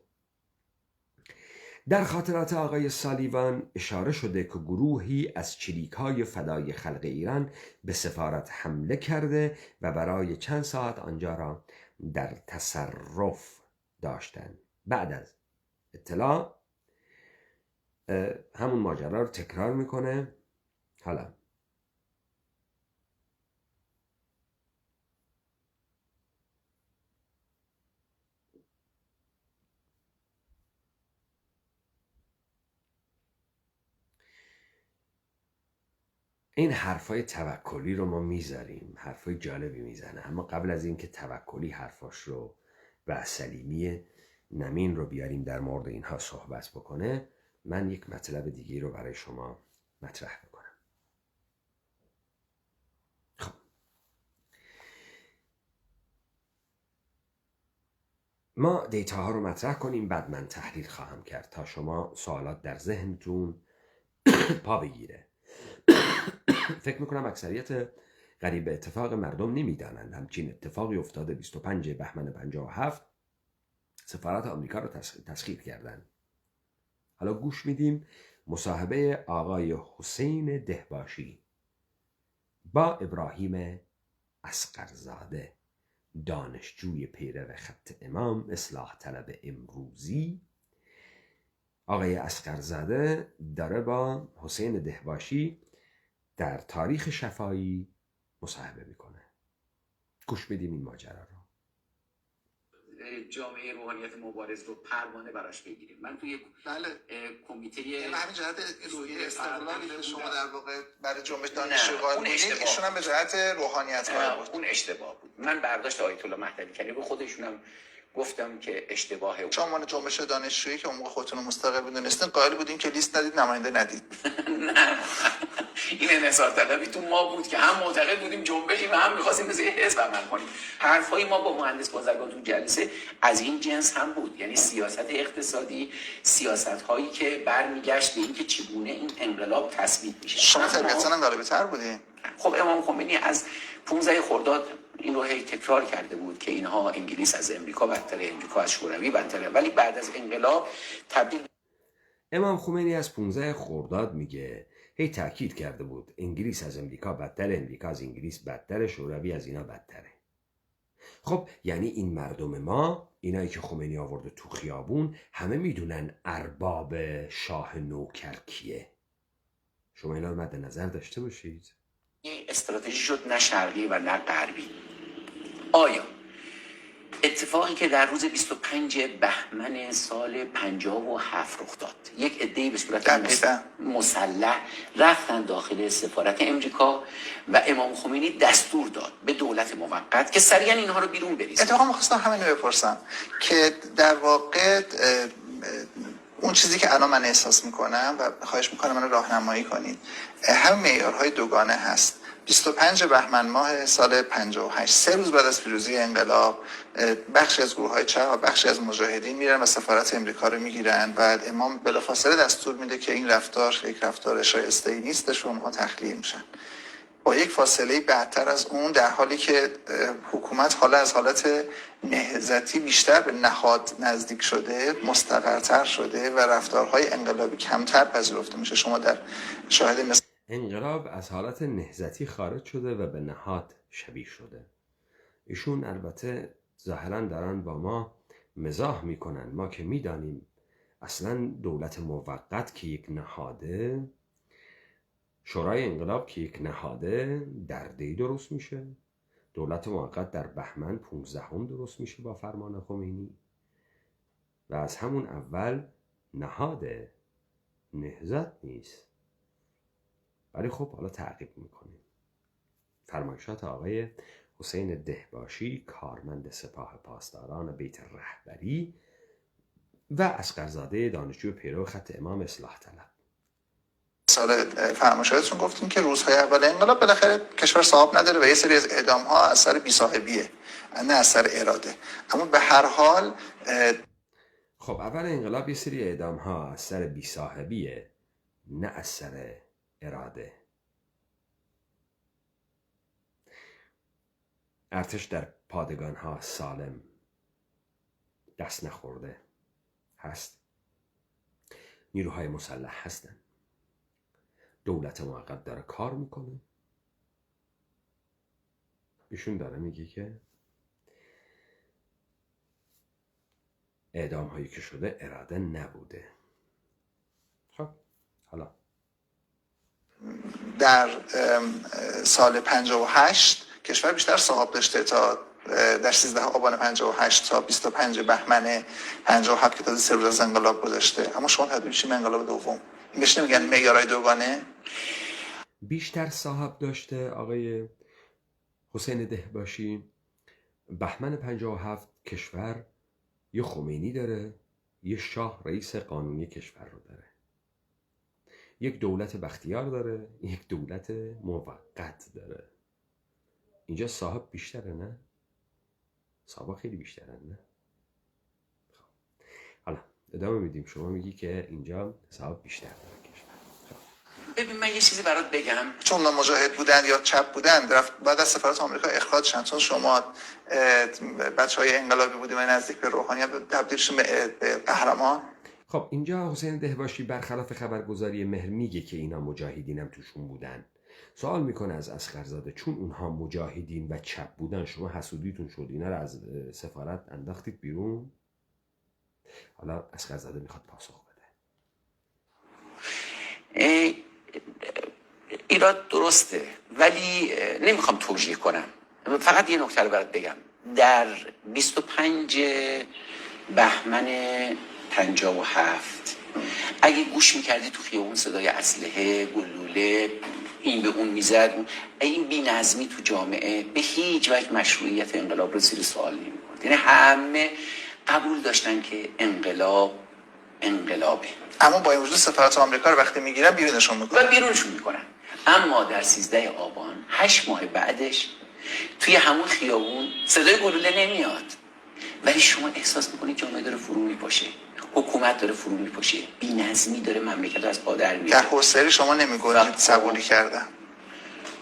در خاطرات آقای سالیوان اشاره شده که گروهی از چریک‌های فدایی خلق ایران به سفارت حمله کرده و برای چند ساعت آنجا را در تصرف داشتند. بعد از اطلاع همون ماجرا رو تکرار میکنه. حالا این حرفای توکلی رو ما میذاریم، حرفای جالبی میزنه، اما قبل از اینکه توکلی حرفاش رو و سلیمی نمین رو بیاریم در مورد اینها صحبت بکنه، من یک مطلب دیگه رو برای شما مطرح بکنم. خب ما دیتا ها رو مطرح کنیم، بعد من تحلیل خواهم کرد تا شما سوالات در ذهنتون پا بگیره. فکر میکنم اکثریت قریب اتفاق مردم نمیدانند همچین اتفاقی افتاده. 25 بهمن 57 سفارت آمریکا رو تسخیر کردند. حالا گوش میدیم مصاحبه آقای حسین دهباشی با ابراهیم اصغرزاده، دانشجوی پیرو خط امام، اصلاح طلب امروزی. آقای اصغرزاده داره با حسین دهباشی در تاریخ شفاهی مصاحبه میکنه. گوش بدیم این ماجرا رو. جامعه روحانیت مبارز رو پروانه براش بگیریم. من توی کمیته همین جهت روی استقلالی که شما در واقع برای جنبش دانشجو قائل بودید، ایشون هم به جهت روحانیت قائل بود. اون اشتباه بود. من برداشت آیت الله مهدوی کنی رو خودشونم گفتم که اشتباهه. شما عنوان جنبش دانشجویی که اون موقع خودتون رو مستقل می‌دونستین قائل بودین که لیست ندید، نماینده ندید. نه این انحصار طلبی تو ما بود که هم معتقد بودیم جنبشیم و هم می‌خواستیم مثل حزب عمل کنیم. حرفای ما با مهندس بازرگان تو جلسه از این جنس هم بود، یعنی سیاست اقتصادی، سیاست‌هایی که برمیگشت به اینکه چگونه این انقلاب تثبیت میشه. شما طبیعتاً هم غالب‌تر بودین. خب امام خمینی از 15 خرداد این رو هی تکرار کرده بود که اینها انگلیس از امریکا بدتره، امریکا از شوروی بدتره، ولی بعد از انقلاب تبدیل. امام خمینی از 15 خرداد میگه هی تاکید کرده بود انگلیس از امریکا بدتره، امریکا از انگلیس بدتره، شوروی از اینا بدتره. خب یعنی این مردم ما، اینایی که خمینی آورده تو خیابون، همه میدونن ارباب شاه نوکر کیه. شما اینا رو مد نظر داشته باشید. استراتژی شد نه شرقی و نه غربی. آیا اتفاقی که در روز 25 بهمن سال 57 رخ داد، یک عده‌ای به صورت مسلح رفتن داخل سفارت امریکا و امام خمینی دستور داد به دولت موقت که سریعا اینها رو بیرون بریزه. اتفاقا می‌خواستم همین رو بپرسم که در واقع اون چیزی که الان من احساس میکنم و خواهش میکنم من راهنمایی کنید، هم معیارهای دوگانه هست. 25 بهمن ماه سال 58، 3 روز بعد از پیروزی انقلاب، بخشی از گروه‌های چپ و بخشی از مجاهدین میرن و سفارت امریکا رو میگیرن و امام بلافاصله دستور میده که این رفتار یک رفتار شایسته‌ای نیستش و اونها تخلیه میشن. با یک فاصله بعدتر از اون، در حالی که حکومت حالا از حالت نهضتی بیشتر به نهاد نزدیک شده، مستقرتر شده و رفتارهای انقلابی کمتر پذیرفته میشه. شما در شاهد مثل انقلاب از حالت نهضتی خارج شده و به نهاد شبیه شده. ایشون البته ظاهرا دارن با ما مزاح میکنن. ما که میدانیم اصلا دولت موقت که یک نهاده، شورای انقلاب که یک نهاده، در دی درست میشه. دولت موقت در بهمن 15 درست میشه با فرمان خمینی و از همون اول نهاده، نهضت نیست. ولی خب حالا تعقیب میکنیم. فرمایشات آقای حسین دهباشی، کارمند سپاه پاسداران بیت رهبری و اصغرزاده دانشجو پیرو خط امام اصلاح طلب. سال فرمایشاتتون گفتیم که روزهای اول انقلاب بالاخره کشور صاحب نداره و یه سری از اعدام ها از سر بی‌صاحبیه، نه از سر اراده. اما به هر حال خب اول انقلاب یه سری اعدام ها از سر بی‌صاحبیه، نه از سر اراده. ارتش در پادگان ها سالم دست نخورده هست. نیروهای مسلح هستن. دولت موقت داره کار میکنه. ایشون داره میگه که اعدام هایی که شده اراده نبوده. خب حالا در سال 58 کشور بیشتر صاحب داشته تا در 13 آبان 58 تا 25 بهمن 57 که تازه 3 روز از انقلاب گذشته. اما شما تبدیل میشین انقلاب دوم. این بهش نمیگن معیارهای دوگانه؟ بیشتر صاحب داشته آقای حسین دهباشی. بهمن 57 کشور یه خمینی داره، یه شاه رئیس قانونی کشور رو داره، یک دولت بختیار داره، یک دولت موقت داره. اینجا صاحب بیشتره نه؟ صاحب خیلی بیشتره نه؟ خب. حالا ادامه میدیم. شما میگی که اینجا صاحب بیشتر داره کشور. ببین من یه چیزی برات بگم. چون مجاهد بودن یا چپ بودن بعد از سفارت آمریکا اخراج شدن. چون شما بچهای انقلابی بودیم و نزدیک به روحانیت تبدیل شدن به قهرمان. خب اینجا حسین دهباشی برخلاف خبرگزاری مهر میگه که اینا مجاهدینم توشون بودن. سوال میکنه از اصغرزاده چون اونها مجاهدین و چپ بودن شما حسودیتون شد اینا رو از سفارت انداختید بیرون؟ حالا اصغرزاده میخواد پاسخ بده. ایراد درسته ولی نمیخوام توجیه کنم. فقط یه نکته رو برات بگم. در 25 بهمن 57 اگه گوش میکردی تو خیابون صدای اسلحه، گلوله، این به اون میزد، این بی‌نظمی تو جامعه به هیچ وجه مشروعیت انقلاب رو زیر سوال نمی‌برد. یعنی همه قبول داشتن که انقلاب انقلابه. اما با این وجود سفارت آمریکا رو وقتی میگیرن بیرونشون میکنن. و بیرونشون میکنن. اما در 13 آبان 8 ماه بعدش توی همون خیابون صدای گلوله نمیاد، ولی شما احساس میکنید جامعه داره فرو میپاشه، حکومت داره فرو میپاشه، بی‌نظمی داره مملکت رو از پا در میاره. در حوصله شما نمیگنجید صبوری کردن.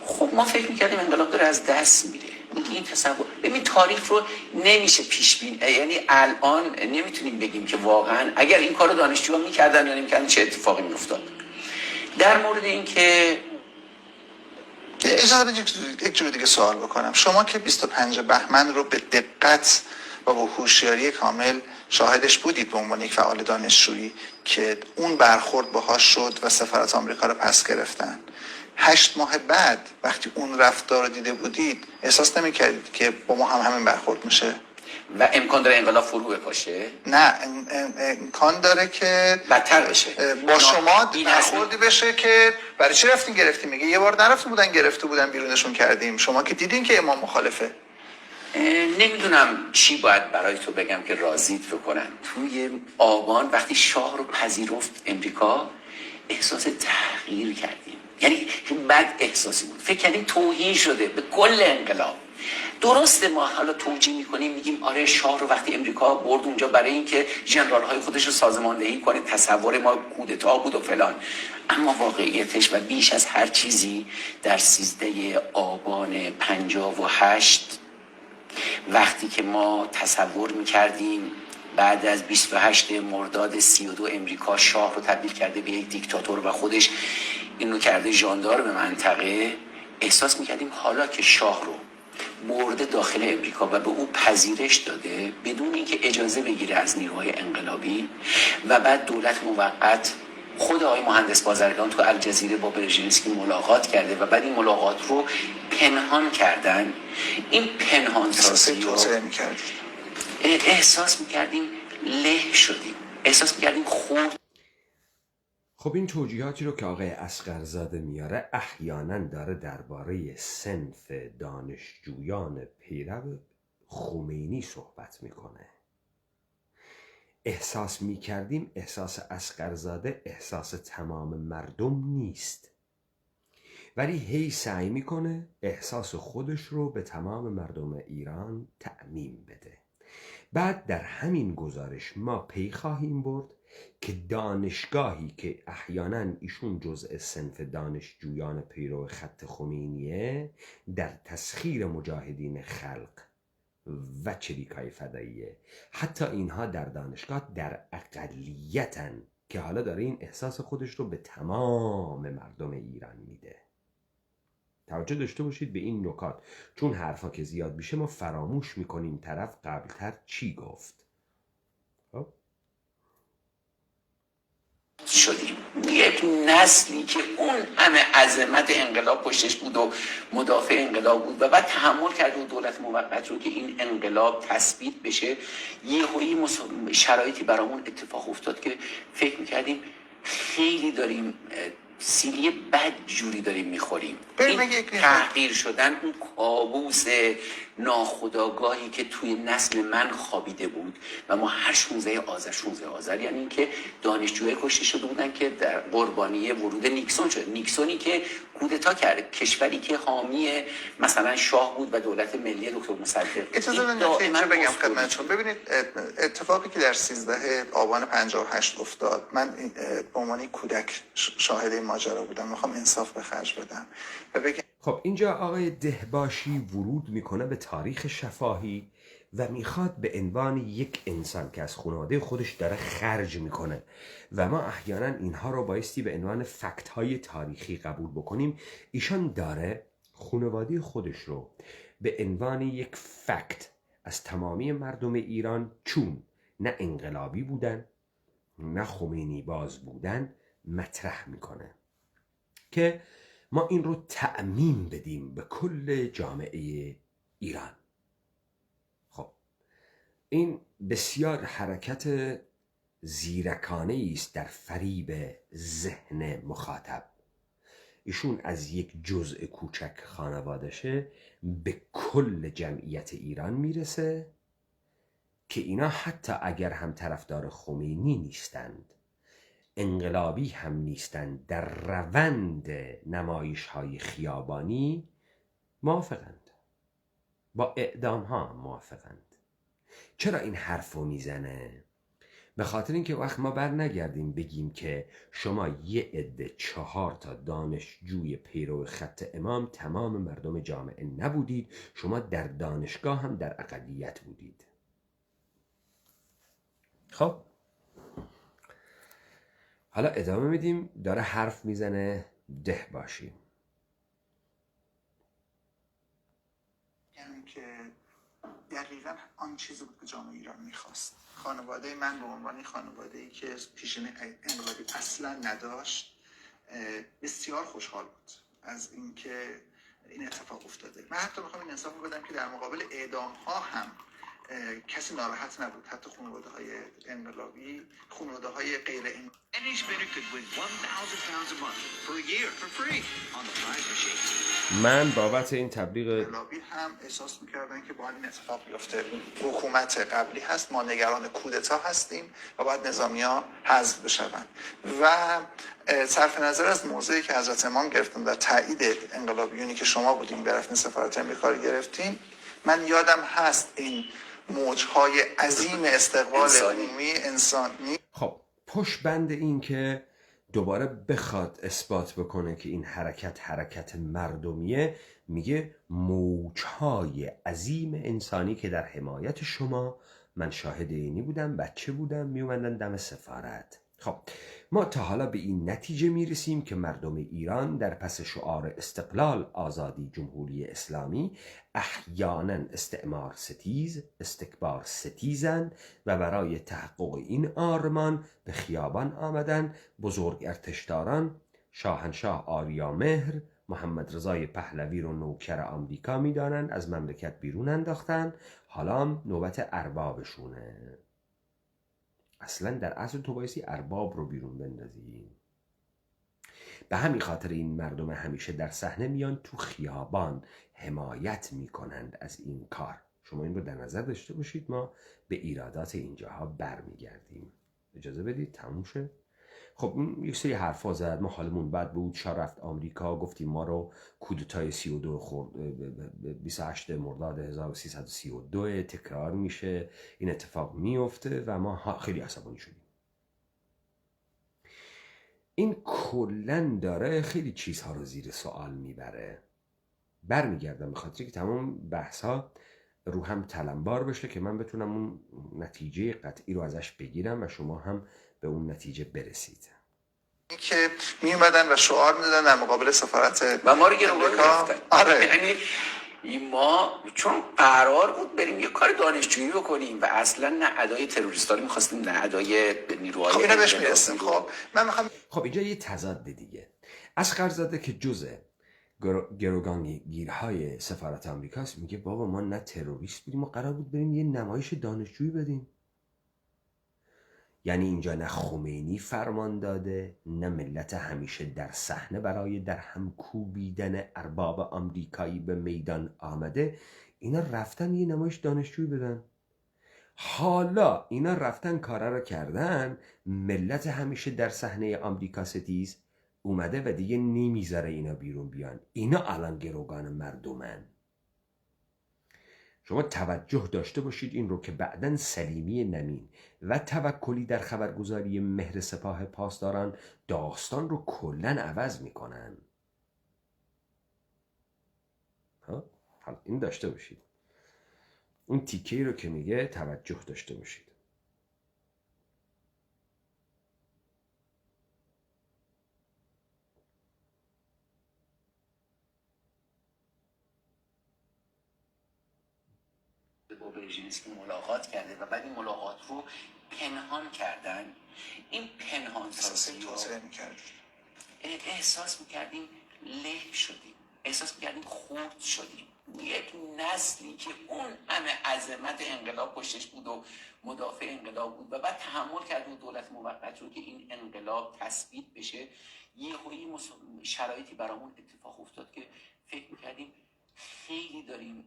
خب ما فکر میکردیم انقلاب داره از دست میره. این تصور، ببین تاریخ رو نمیشه پیش بین، یعنی الان نمیتونیم بگیم که واقعا اگر این کارو دانشجوها میکردن یا نمیکردن چه اتفاقی میافتاد. در مورد این که اجازه بدید یک جور دیگه سوال بکنم. شما که 25 بهمن رو به دقت و با هوشیاری کامل شاهدش بودید به عنوان یک فعال دانشجویی که اون برخورد باهاش شد و سفارت آمریکا رو پس گرفتن. 8 ماه بعد وقتی اون رفتار رو دیده بودید احساس نمی‌کردید که با ما هم همین برخورد میشه؟ و امکان داره انقلاب فرو بپاشه؟ نه، امکان داره که بدتر بشه. با شما برخوردی بشه که برای چی رفتین گرفتیم؟ میگه یه بار نرفته بودن گرفته بودن بیرونشون کردیم، شما که دیدین که امام مخالفه. نمیدونم چی باید برای تو بگم که راضیت بکنن. توی آبان وقتی شاه رو پذیرفت امریکا احساس تغییر کردیم، یعنی بد احساسی بود، فکر کردیم توهین شده به کل انقلاب. درسته ما حالا توجیه میکنیم میگیم آره شاه رو وقتی امریکا برد اونجا برای اینکه ژنرال های خودش رو سازماندهی کنه، تصور ما کودتا بود و فلان، اما واقعیتش و بیش از هر چیزی در 13 آبان 58 وقتی که ما تصور میکردیم بعد از 28 مرداد 32 امریکا شاه رو تبدیل کرده به یک دیکتاتور و خودش اینو کرده ژاندارم منطقه، احساس میکردیم حالا که شاه رو برده داخل امریکا و به او پذیرش داده بدون اینکه اجازه بگیره از نیروهای انقلابی و بعد دولت موقت خود آقای مهندس بازرگان تو الجزیره با برژینسکی ملاقات کرده و بعد این ملاقات رو پنهان کردن، این پنهانسازی رو احساس میکردیم له شدیم، احساس میکردیم خورد. خب این توجیهاتی رو که آقای اصغرزاده میاره احیانا داره درباره صنف دانشجویان پیرو خمینی صحبت میکنه. احساس میکردیم احساس اصغرزاده احساس تمام مردم نیست، ولی هی سعی میکنه احساس خودش رو به تمام مردم ایران تعمیم بده. بعد در همین گزارش ما پی خواهیم برد که دانشگاهی که احیانا ایشون جزء صنف دانشجویان پیرو خط خمینیه در تسخیر مجاهدین خلق و چریکای فداییه، حتی اینها در دانشگاه در اقلیتن که حالا داره این احساس خودش رو به تمام مردم ایران میده. توجه داشته باشید به این نکات، چون حرفا که زیاد میشه ما فراموش میکنیم طرف قبلتر چی گفت. شدیم یک نسلی که اون همه عظمت انقلاب پشتش بود و مدافع انقلاب بود و بعد تحمل کرد و دولت موقت رو که این انقلاب تثبیت بشه. یهویی شرایطی برامون اتفاق افتاد که فکر میکردیم خیلی داریم سیلی بد جوری داریم میخوریم. این تحقیر شدن، اون کابوس ناخودآگاهی که توی نسل من خوابیده بود و ما هر 16 آذر یعنی اینکه دانشجوهای کشته شده بودن که در قربانی ورود نیکسون شد. نیکسونی که کودتا کرد، کشوری که حامی مثلا شاه بود و دولت ملی دکتر مصدق. اجازه بدید بگم خدمتتون. ببینید اتفاقی که در 13 آبان 58 افتاد، من به عنوان کودک شاهد این ماجرا بودم، میخوام انصاف به خرج بدم و بگم. خب اینجا آقای دهباشی ورود میکنه به تاریخ شفاهی و میخواد به عنوان یک انسان که از خانواده خودش داره خرج میکنه و ما احیانا اینها رو بایستی به عنوان فکت های تاریخی قبول بکنیم، ایشان داره خانواده خودش رو به عنوان یک فکت از تمامی مردم ایران، چون نه انقلابی بودن نه خمینی باز بودن، مطرح میکنه که ما این رو تعمیم بدیم به کل جامعه ایران. خب این بسیار حرکت زیرکانه است در فریب ذهن مخاطب. ایشون از یک جزء کوچک خانوادشه به کل جمعیت ایران میرسه که اینا حتی اگر هم طرفدار خمینی نیستند، انقلابی هم نیستند در روند نمایش‌های خیابانی موافقند، با اعدام ها موافقند. چرا این حرف رو میزنه؟ به خاطر اینکه وقت ما بر نگردیم بگیم که شما یه عده 4 تا دانشجوی پیرو خط امام تمام مردم جامعه نبودید، شما در دانشگاه هم در اقلیت بودید. خب حالا ادامه میدیم، داره حرف میزنه، ده باشیم. یعنی که دقیقا آن چیزی بود که جامعه ایران میخواست. خانواده من به عنوان خانواده‌ای که پیشینه انقلابی اصلا نداشت بسیار خوشحال بود از اینکه این اتفاق افتاده. من حتی میخوام این انصاف بدم که در مقابل اعدام ها هم کسی ناراحت نبود، حتی خانواده های انقلابی، خانواده های غیر انقلابی. من بابت این تبلیغ انقلابی هم احساس میکردن که باید این اتفاق بیفته. حکومت قبلی هست، ما نگران کودتا هستیم و باید نظامیا حذف بشوند. و صرف نظر از موضعی که حضرت امام گرفتن در تایید انقلابیونی که شما بودین برفتین سفارت امریکا رو گرفتین، من یادم هست این موجهای عظیم استقبال عمومی انسانی. خب پشت بند این که دوباره بخواد اثبات بکنه که این حرکت مردمیه، میگه موجهای عظیم انسانی که در حمایت شما، من شاهد اینی بودم، بچه بودم، میومدن دم سفارت. خب ما تا حالا به این نتیجه میرسیم که مردم ایران در پس شعار استقلال، آزادی، جمهوری اسلامی احیانا استعمار ستیز، استکبار ستیزند و برای تحقق این آرمان به خیابان آمدن. بزرگ ارتشداران شاهنشاه آریامهر محمد رضای پهلوی رو نوکر آمریکا میدانند، از مملکت بیرون انداختن، حالا نوبت اربابشونه. اصلا در اصل تو بایستی ارباب رو بیرون بندازی. به همین خاطر این مردم همیشه در صحنه میان تو خیابان حمایت میکنند از این کار. شما این رو در نظر داشته باشید، ما به ایرادات اینجاها برمیگردیم. اجازه بدید تموم شه. خب این یک سری حرفا زد، ما حالمون بد بود، شاه رفت آمریکا، گفتیم ما رو کودتای 32 خورد، 28 مرداد 1332 تکرار میشه، این اتفاق میفته و ما خیلی عصبانی شدیم. این کلن داره خیلی چیزها رو زیر سوال میبره. برمیگردم به خاطر که تمام بحثا رو هم تلمبار بشه که من بتونم اون نتیجه قطعی رو ازش بگیرم و شما هم به اون نتیجه برسید. که می اومدن و شعار میدادن در مقابل سفارت و ما رو گرفتن. آره. یعنی ما چون قرار بود بریم یه کار دانشجویی بکنیم و اصلا نه ادای تروریستا رو می‌خواستیم نه ادای نیروهای. خب اینا بهش میرسیم. خب من میخوام خب اینجا یه تضاد دیگه. اصغرزاده که جزء گروگانگیرهای سفارت آمریکاست، میگه بابا ما نه تروریست بودیم، ما قرار بود بریم یه نمایش دانشجویی بدیم. یعنی اینجا نه خمینی فرمان داده، نه ملت همیشه در صحنه برای در هم کوبیدن ارباب آمریکایی به میدان آمده. اینا رفتن یه نمایش دانشجویی بدن. حالا اینا رفتن کارا رو کردن، ملت همیشه در صحنه آمریکا ستیز اومده و دیگه نمیذاره اینا بیرون بیان. اینا الان گروگان مردمن. شما توجه داشته باشید این رو که بعداً سلیمی نمین و توکلی در خبرگزاری مهر سپاه پاسداران داستان رو کلاً عوض میکنن. حالا این داشته باشید، اون تیکه‌ای رو که میگه توجه داشته باشید. با برژینسکی ملاقات کرده و بعد این ملاقات رو پنهان کردن. این پنهان سازی رو احساس میکردیم له شدیم، احساس میکردیم خرد شدیم. یک نسلی که اون همه عظمت انقلاب پشتش بود و مدافع انقلاب بود و بعد تحمل کرد و دولت موقت رو که این انقلاب تثبیت بشه، یه شرایطی برامون اتفاق افتاد که فکر میکردیم خیلی داریم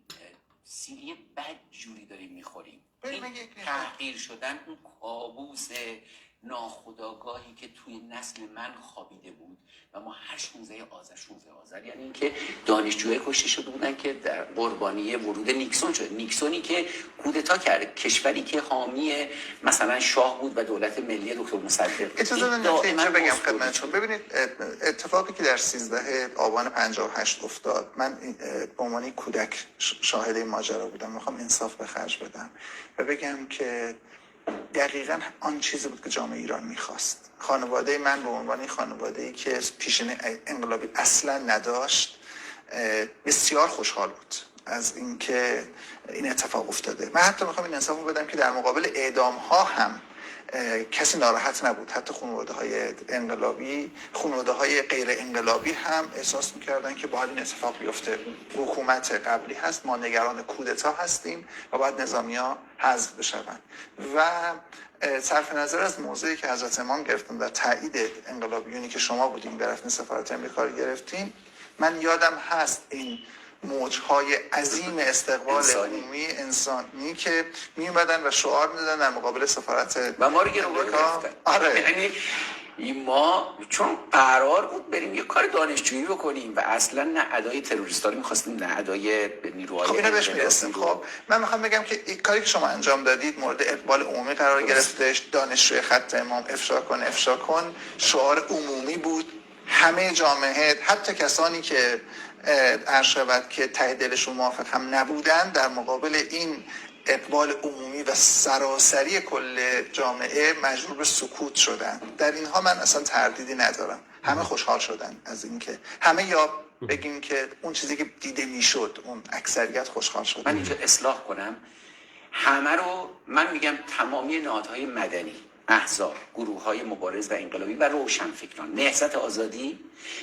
سیلی بد جوری داریم میخوریم. این تحقیر شدن، اون کابوس ناخودآگاهی که توی نسل من خوابیده بود و ما هر 16 آذر یعنی اینکه دانشجوهای کشته شده بودن که در قربانی ورود نیکسون شد. نیکسونی که کودتا کرد، کشوری که حامی مثلا شاه بود و دولت ملی دکتر مصدق. اجازه بدید اینجا بگم خدمتتون. ببینید اتفاقی که در 13 آبان 58 افتاد، من به عنوان کودک شاهد این ماجرا بودم. میخوام انصاف به خرج بدم و بگم که دقیقاً آن چیزی بود که جامعه ایران میخواست. خانواده من به عنوان خانواده‌ای که پیشین انقلابی اصلا نداشت بسیار خوشحال بود از اینکه این اتفاق افتاده. من حتی میخوام این انصاف رو بدم که در مقابل اعدام ها هم کسی ناراحت نبود. حتی خانواده‌های انقلابی، خانواده‌های غیر انقلابی هم احساس می‌کردن که باید این اتفاق بیفته. حکومت قبلی هست، ما نگران کودتا هستیم و باید نظامی‌ها حذف بشوند. و صرف نظر از موضعی که حضرت امام گرفتن در تایید انقلابیونی که شما بودین برفتین سفارت آمریکا رو گرفتین، من یادم هست این موجهای عظیم استقبال عمومی انسانی که میومدن و شعار میدادن در مقابل سفارت و ما رو گرفتن. آره. یعنی ما چون قرار بود بریم یه کار دانشجویی بکنیم و اصلا نه ادای تروریستا رو می‌خواستیم نه ادای نیروهای. خب اینا بهش میرسیم. خب من میخوام بگم که این کاری که شما انجام دادید مورد اقبال عمومی قرار گرفتش. دانشجوی خط امام افشا کن شعار عمومی بود. همه جامعه، حتی کسانی که عرض شود که ته دلشون موافق هم نبودن، در مقابل این اقبال عمومی و سراسری کل جامعه مجبور به سکوت شدن. در اینها من اصلا تردیدی ندارم. همه خوشحال شدن از اینکه همه، یا بگیم که اون چیزی که دیده میشد، اون اکثریت خوشحال شد. من اینجا اصلاح کنم، همه رو من میگم تمامی نهادهای مدنی، احزاب، گروه‌های مبارز و انقلابی و روشنفکران، نهضت آزادی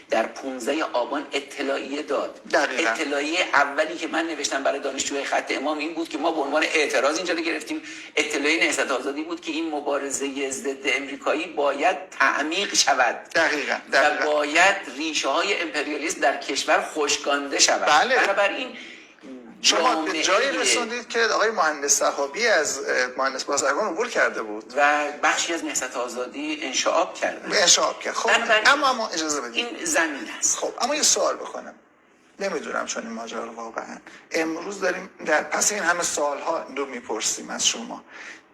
در 15 آبان اطلاعیه داد. دقیقا. اطلاعیه اولی که من نوشتم برای دانشجوهای خط امام این بود که ما به عنوان اعتراض اینجا رو گرفتیم. اطلاعیه نهضت آزادی بود که این مبارزه ضد امریکایی باید تعمیق شود. دقیقاً. و باید ریشه‌های امپریالیسم در کشور خشکانده شود. بله. بنابراین شما به جایی رسوندید که آقای مهندس صحابی از مهندس بازرگان عبور کرده بود و بخشی از نهضت آزادی انشعاب کرد. خب اما اجازه بدید این زمین است. خب اما یه سوال بکنم. نمیدونم چون این ماجرا رو واقعا امروز داریم در پس این همه سالها رو میپرسیم از شما.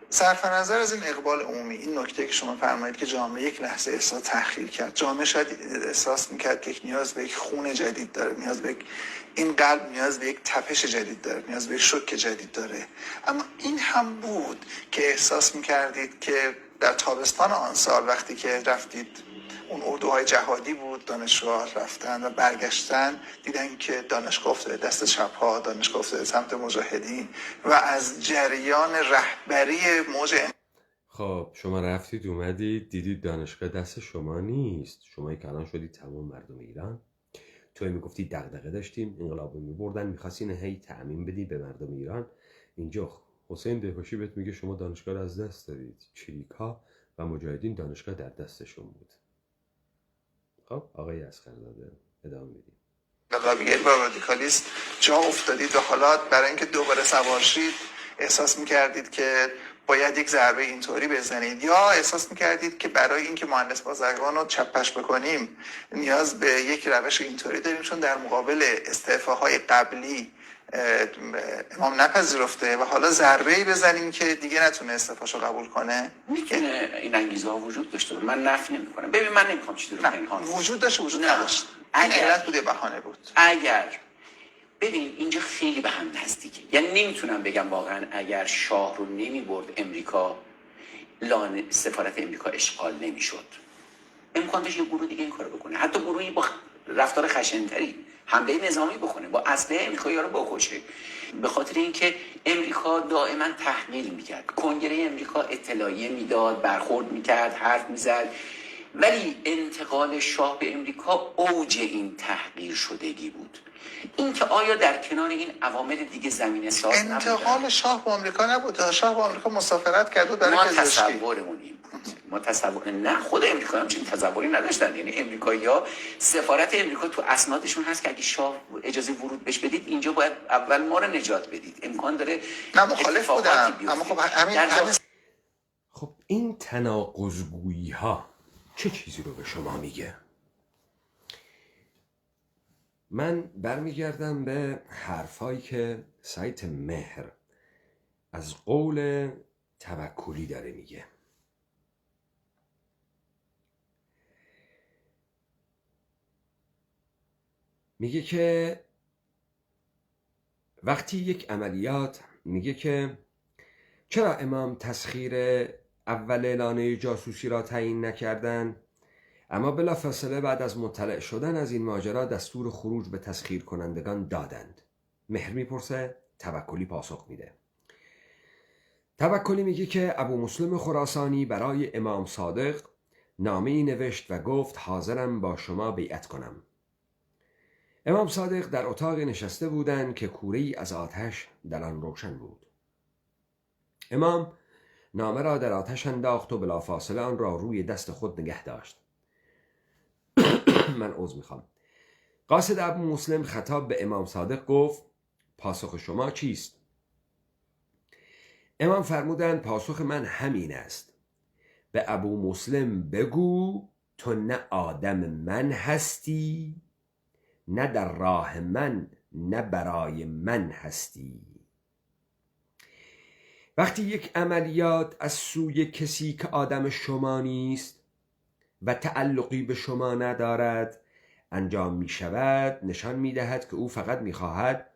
صرف نظر از این اقبال عمومی، این نکته که شما فرمایید که جامعه یک لحظه احساس تأخیر کرد، جامعه شاید احساس میکرد که نیاز به یک خون جدید داره، نیاز به این قلب نیاز به یک تپش جدید داره، نیاز به یک شوک جدید داره. اما این هم بود که احساس میکردید که در تابستان آن سال وقتی که رفتید، اون اردوهای جهادی بود، دانشگاه رفتن و برگشتن، دیدن که دانشگاه افتاده دست چپ‌ها، دانشگاه افتاده سمت مجاهدین و از جریان رهبری موج. خب شما رفتید اومدید دیدید دانشگاه دست شما نیست. شما که الان شدید تمام مردم ایران. توی میگفتی دغدغه داشتیم، انقلاب رو میبردن، میخواستین هی تعمیم بدی به مردم ایران. اینجا حسین دهکشی بهت میگه شما دانشگاه رو از دست دادید. چریک‌ها و مجاهدین دانشگاه در دستشون بود. خب آقای اسقرزاده ادامه میدیم. انقلابیت و رادیکالیسم جا افتادید و حالا برای اینکه دوباره سوار شید احساس میکردید که باید یک ضربه اینطوری بزنید، یا احساس میکردید که برای اینکه مهندس بازرگان رو چپش بکنیم نیاز به یک روش اینطوری داریم، چون در مقابل استعفاهای قبلی امام نپذیرفته و حالا ضربه‌ای بزنیم که دیگه نتونه استعفاشو قبول کنه. میتونه این انگیزه ها وجود داشته باشه، من نفی نمی‌کنم. ببین من نمی‌خوام چیزی رو پنهان کنم. وجود داشت، وجود نداشت. این علت بود، بهانه بود. اگر ببین اینجا خیلی به هم نزدیکه، یعنی نمیتونم بگم واقعا اگر شاه رو نمیبرد امریکا، سفارت امریکا اشغال نمیشد. امکان داشت یه گروه دیگه این کارو بکنه، حتی گروهی با رفتار خشن‌تری حمله نظامی بکنه، با اسلحه امریکایی‌ها رو بکشه. به خاطر اینکه امریکا دائما تحمیل میکرد، کنگره امریکا اطلاعیه میداد، برخورد میکرد، حرف میزد، ولی انتقال شاه به امریکا اوج این تحقیر شدگی بود. اینکه آیا در کنار این عوامل دیگه زمینه ساز نبود؟ انتقال شاه به آمریکا نبود. شاه به آمریکا مسافرت کرد و برای پزشکی. ما تصورمون این بود. ما تصور نه، خود امریکا هم چنین تصوری نداشتن. یعنی امریکایی‌ها سفارت امریکا تو اسنادشون هست که اگه شاه اجازه ورود بهش بدید اینجا باید اول ما رو نجات بدید. امکان داره نه مخالف بودم، اما خب همین خب این تناقض‌گویی ها چه چیزی رو به شما میگه؟ من برمیگردم به حرفایی که سایت مهر از قول توکلی داره میگه. میگه که وقتی یک عملیات، میگه که چرا امام تسخیر اول اعلانه جاسوسی را تعیین نکردند، اما بلافاصله بعد از مطلع شدن از این ماجرا دستور خروج به تسخیر کنندگان دادند؟ مهر میپرسه، توکلی پاسخ میده. توکلی میگه که ابو مسلم خراسانی برای امام صادق نامه‌ای نوشت و گفت حاضرم با شما بیعت کنم. امام صادق در اتاق نشسته بودند که کوره‌ای از آتش در آن روشن بود. امام نامه را در آتش انداخت و بلافاصله آن را روی دست خود نگه داشت. من عذر میخوام. قاصد ابو مسلم خطاب به امام صادق گفت پاسخ شما چیست؟ امام فرمودند پاسخ من همین است. به ابو مسلم بگو تو نه آدم من هستی، نه در راه من، نه برای من هستی. وقتی یک عملیات از سوی کسی که آدم شما نیست و تعلقی به شما ندارد انجام می شود، نشان می دهد که او فقط می خواهد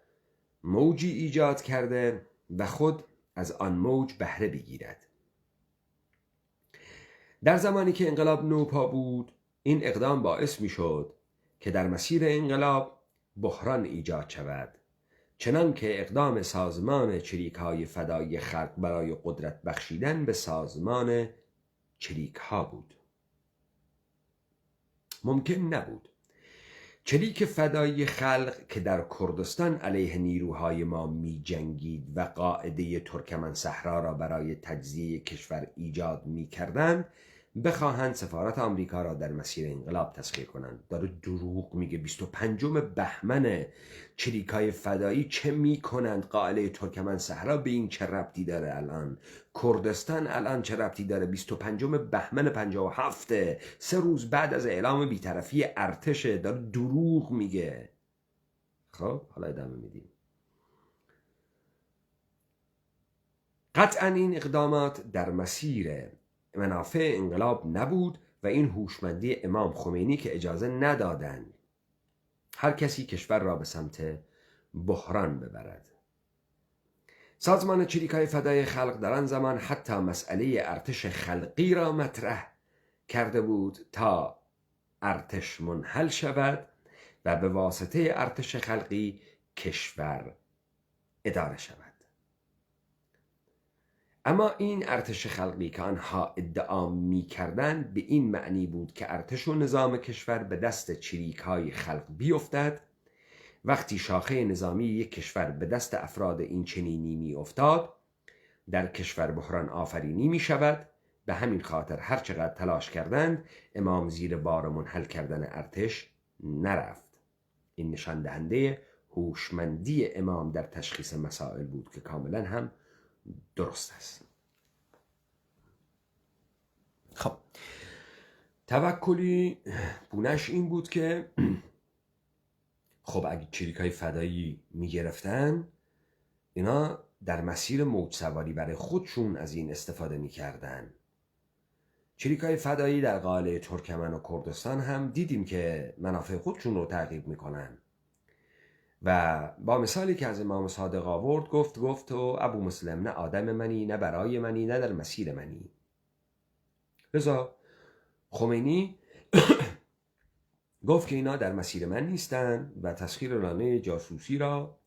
موجی ایجاد کرده و خود از آن موج بهره بگیرد. در زمانی که انقلاب نوپا بود، این اقدام باعث می شد که در مسیر انقلاب بحران ایجاد شود، چنان که اقدام سازمان چریک‌های فدایی خلق برای قدرت بخشیدن به سازمان چریک‌ها بود. ممکن نبود چریک فدایی خلق که در کردستان علیه نیروهای ما می جنگید و قاعده ترکمن صحرا را برای تجزیه کشور ایجاد می کردند بخواهند سفارت آمریکا را در مسیر انقلاب تسخیر کنند. داره دروغ میگه. 25 بهمن چریکای فدایی چه میکنند؟ قائله ترکمن صحرا به این چه ربطی داره؟ الان کردستان الان چه ربطی داره؟ 25 بهمن 57، 3 روز بعد از اعلام بیطرفی ارتش. داره دروغ میگه. خب حالا ادامه میدیم. قطعا این اقدامات در مسیر منافع انقلاب نبود و این هوشمندی امام خمینی که اجازه ندادند هر کسی کشور را به سمت بحران ببرد. سازمان چریکای فدای خلق در آن زمان حتی مسئله ارتش خلقی را مطرح کرده بود تا ارتش منحل شود و به واسطه ارتش خلقی کشور اداره شود. اما این ارتش خلقی که آنها ادعا می کردند به این معنی بود که ارتش و نظام کشور به دست چریک‌های خلق بیفتد. وقتی شاخه نظامی یک کشور به دست افراد این چنینی می افتاد، در کشور بحران آفرینی می شود. به همین خاطر هر چقدر تلاش کردند امام زیر بار منحل کردن ارتش نرفت. این نشان دهنده هوشمندی امام در تشخیص مسائل بود که کاملا هم درست است. خب توکلی بونش این بود که خب اگه چریکای فدایی میگرفتن، اینا در مسیر موج سواری برای خودشون از این استفاده میکردن. چریکای فدایی در قاله ترکمن و کردستان هم دیدیم که منافع خودشون رو تعقیب میکنن و با مثالی که از امام صادق آورد گفت تو ابو مسلم نه آدم منی، نه برای منی، نه در مسیر منی. لذا خمینی گفت که اینا در مسیر من نیستن و تسخیر اعلانه جاسوسی را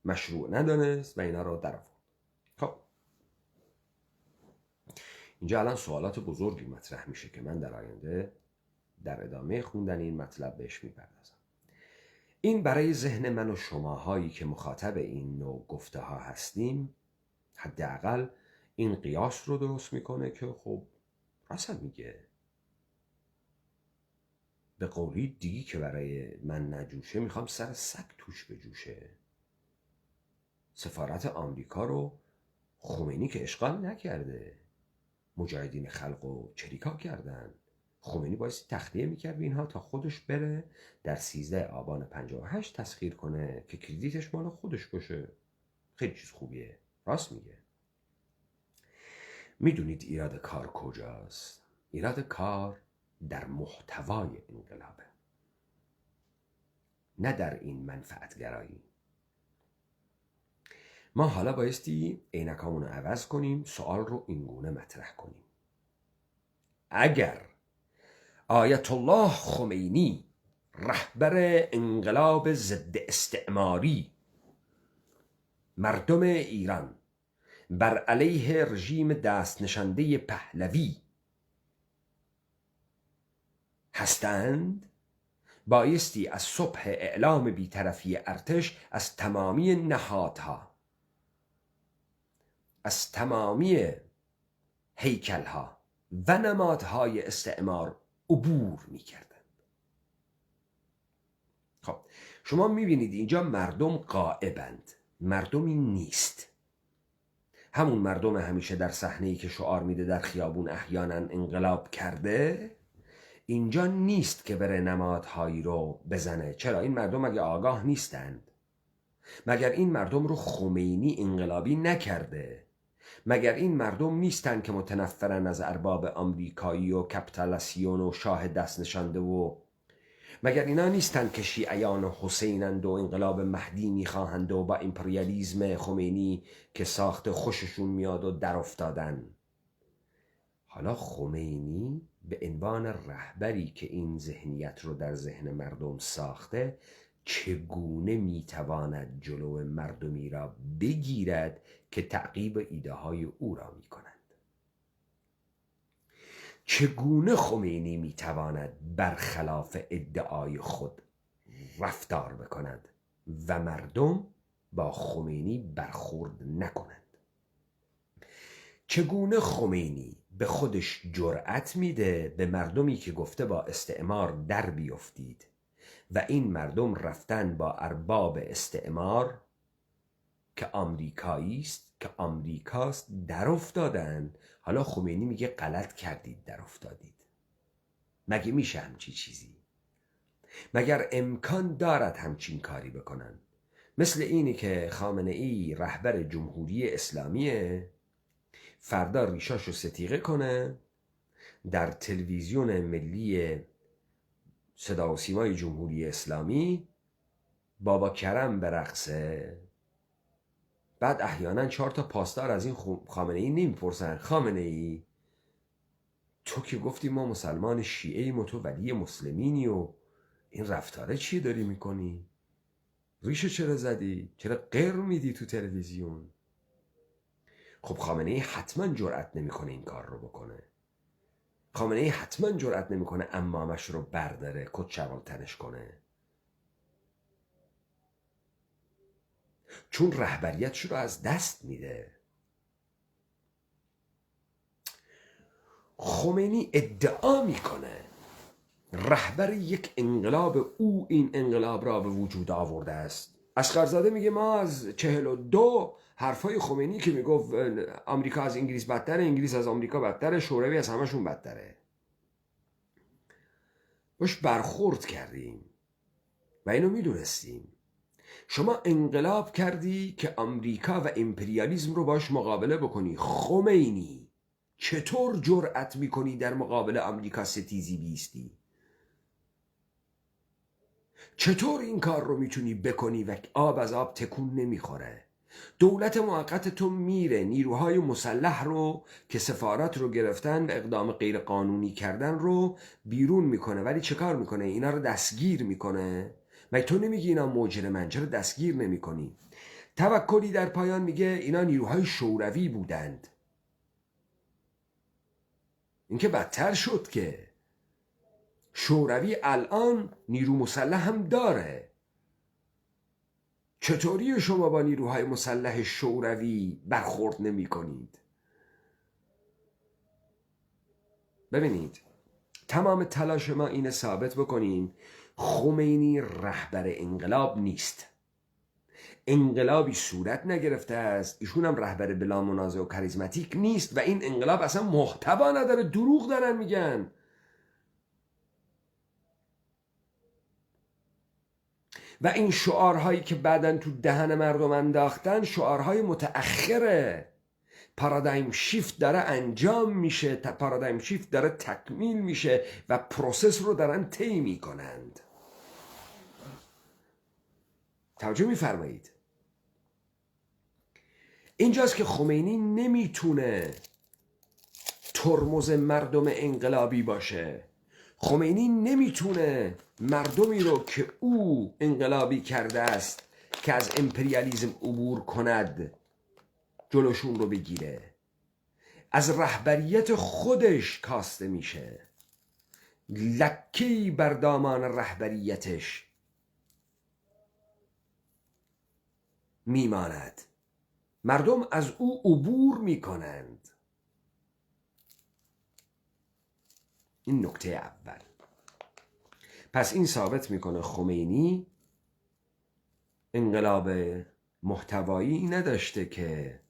مشروع ندانست و اینا را در آورد. خب اینجا الان سوالات بزرگی مطرح میشه که من در آینده در ادامه خوندن این مطلب بهش میپردازم. این برای ذهن من و شماهایی که مخاطب این نوع گفته ها هستیم حداقل این قیاس رو درست میکنه که خب راست میگه. به قولی دیگی که برای من نجوشه میخوام سر سگ توش بجوشه. سفارت آمریکا رو خمینی که اشغال نکرده، مجاهدین خلق و چریکا کردن. خمینی بایستی تخلیه میکرد اینها تا خودش بره در 13 آبان 58 تسخیر کنه که کردیتش مال خودش باشه. خیلی چیز خوبیه، راست میگه. میدونید ایراد کار کجاست؟ ایراد کار در محتوای انقلابه، نه در این منفعتگرایی. ما حالا بایستی عینکامون رو عوض کنیم، سوال رو اینگونه مطرح کنیم: اگر آیت الله خمینی رهبر انقلاب ضد استعماری مردم ایران بر علیه رژیم دست نشانده پهلوی هستند، بایستی از صبح اعلام بی‌طرفی ارتش از تمامی نهادها، از تمامی هیکلها و نمادهای استعمار عبور می‌کردند. خب شما می‌بینید اینجا مردم غائبند، مردمی نیست. همون مردم همیشه در صحنه‌ای که شعار میده در خیابون احیانا انقلاب کرده، اینجا نیست که بره نمادهایی رو بزنه. چرا؟ این مردم مگه آگاه نیستند؟ مگر این مردم رو خمینی انقلابی نکرده؟ مگر این مردم نیستند که متنفرن از ارباب آمریکایی و کپیتالاسیون و شاه دست نشانده؟ و مگر اینا نیستند که شیعیان حسینند و انقلاب مهدی میخواهند و با امپریالیزم خمینی که ساخت خوششون میاد و در افتادن؟ حالا خمینی به عنوان رهبری که این ذهنیت رو در ذهن مردم ساخته، چگونه میتواند جلو مردمی را بگیرد که تعقیب ایده های او را میکنند؟ چگونه خمینی میتواند برخلاف ادعای خود رفتار بکند و مردم با خمینی برخورد نکنند؟ چگونه خمینی به خودش جرأت میده به مردمی که گفته با استعمار در بیفتید و این مردم رفتن با ارباب استعمار که آمریکایی است، که آمریکاست، در افتادن؟ حالا خمینی میگه غلط کردید در افتادید. مگه میشه همچی چیزی؟ مگر امکان دارد همچین کاری بکنن؟ مثل اینی که خامنه ای رهبر جمهوری اسلامیه، فردا ریشاشو ستیغه کنه، در تلویزیون ملی صدا و سیمای جمهوری اسلامی بابا کرم برقصه، بعد احیانا 4 تا پاسدار از این خامنه ای نمیپرسن: خامنه ای تو که گفتی ما مسلمان شیعه ایم و تو ولی مسلمینی و این رفتاره چی داری میکنی؟ ریشو چرا زدی؟ چرا غیر میدی تو تلویزیون؟ خب خامنه ای حتما جرأت نمیکنه این کار رو بکنه. خامنه ای حتما جرأت نمیکنه عمامش رو برداره کت شوال تنش کنه، چون رهبریتش رو از دست میده. خمینی ادعا میکنه رهبر یک انقلاب او این انقلاب را به وجود آورده است. اصغرزاده میگه ما از 42 حرفای خمینی که میگفت آمریکا از انگلیس بدتره، انگلیس از آمریکا بدتره، شوروی از همشون بدتره، باش برخورد کردیم و اینو میدونستیم. شما انقلاب کردی که آمریکا و امپریالیسم رو باش مقابله بکنی. خمینی چطور جرأت میکنی در مقابل آمریکا ستیزی بیستی؟ چطور این کار رو میتونی بکنی و آب از آب تکون نمیخوره؟ دولت موقت تو میره نیروهای مسلح رو که سفارت رو گرفتن و اقدام غیر قانونی کردن رو بیرون میکنه، ولی چه کار میکنه؟ اینا رو دستگیر میکنه. مگه تو نمیگی اینا مجرمن؟ چرا دستگیر نمیکنی؟ توکلی در پایان میگه اینا نیروهای شوروی بودند. این که بدتر شد که شوروی الان نیرو مسلح هم داره. چطوری شما با نیروهای مسلح شوروی برخورد نمی کنید؟ ببینید، تمام تلاش ما اینه ثابت بکنیم خمینی رهبر انقلاب نیست. انقلابی صورت نگرفته است، ایشون هم رهبر بلا منازع و کاریزماتیک نیست و این انقلاب اصلا محتوا نداره، دروغ دارن میگن. و این شعارهایی که بعدن تو دهن مردم انداختن شعارهای متأخره. پارادایم شیفت داره انجام میشه، پارادایم شیفت داره تکمیل میشه و پروسس رو دارن طی میکنند. توجه میفرمایید؟ اینجاست که خمینی نمیتونه ترمز مردم انقلابی باشه. خمینی نمیتونه مردمی رو که او انقلابی کرده است که از امپریالیزم عبور کند جلوشون رو بگیره. از رهبریت خودش کاسته میشه، لکه‌ای بر دامان رهبریتش میماند. مردم از او عبور میکنند. این نکته اول. پس این ثابت میکنه خمینی انقلاب محتوایی نداشته که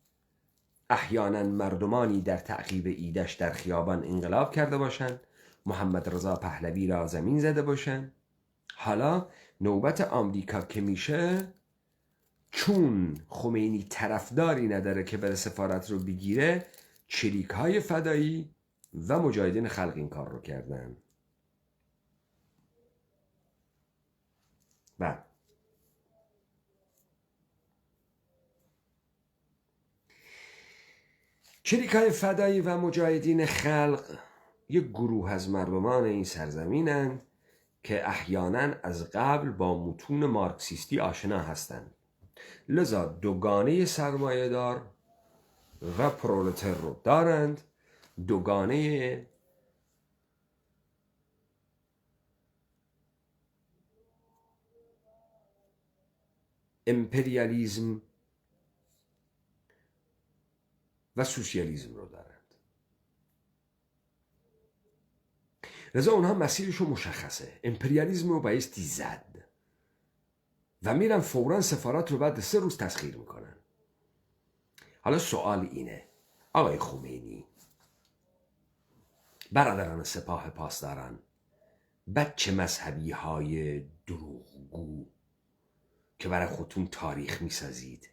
احیانا مردمانی در تعقیب ایدش در خیابان انقلاب کرده باشند، محمد رضا پهلوی را زمین زده باشند. حالا نوبت آمریکا که میشه، چون خمینی طرفداری نداره که بره سفارت رو بگیره، چریک‌های فدایی و مجاهدین خلق این کار رو کردن. و چریک‌های فدایی و مجاهدین خلق یک گروه از مردمان این سرزمینند که احیانا از قبل با متون مارکسیستی آشنا هستند. لذا دوگانه سرمایه‌دار و پرولتر رو دارند. دوگانه امپریالیزم و سوسیالیسم رو دارند. لذا اونها مسیرشون مشخصه. امپریالیسم رو بایستی زد و میرن فوراً سفارت رو بعد 3 روز تسخیر میکنن. حالا سوال اینه، آقای خمینی، برادران سپاه پاسداران، بچه مذهبی های دروغگو که برای خودتون تاریخ میسازید،